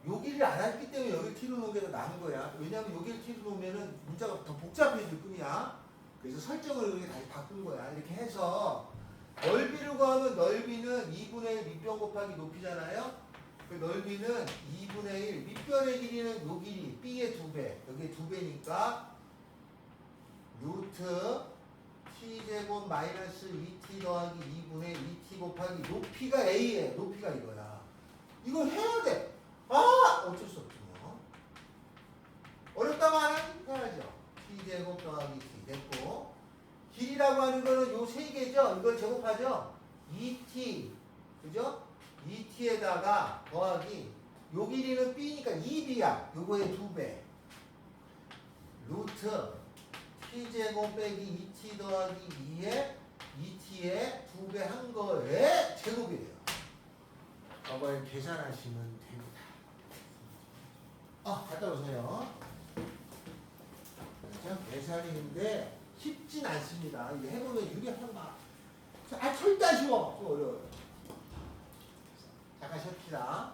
Speaker 1: 여기를 안 했기 때문에 여기 t로 놓은 게 더 나은 거야. 왜냐면 여기를 t로 놓으면 문자가 더 복잡해질 뿐이야. 그래서 설정을 이렇게 다시 바꾼 거야. 이렇게 해서 넓이를 구하면 넓이는 2분의 1 밑변 곱하기 높이잖아요. 그 넓이는 2분의 1, 밑변의 길이는 요 길이, b의 2배, 여기 2배니까 루트 t제곱 마이너스 2t 더하기 2분의 2t 곱하기 높이가 a예요. 높이가 이거야. 이걸 해야 돼. 어쩔 수 없죠. 어렵다고 안 하니? 해야죠. t제곱 더하기 t 됐고, 길이라고 하는 거는 요 세 개죠. 이걸 제곱하죠. 2t, 그죠? 2t에다가 더하기 요 길이는 b니까 2b야. 요거의 2배. 루트 t제곱 빼기 2t 더하기 2에 2t의 2배 한 거에 제곱이래요. 저걸 계산하시면 됩니다. 갔다 오세요. 그렇죠? 계산인데 쉽진 않습니다. 이게 해보면 유리한 막. 절대 안 쉬워. 좀 어려워요. 잠깐 쉬읍시다.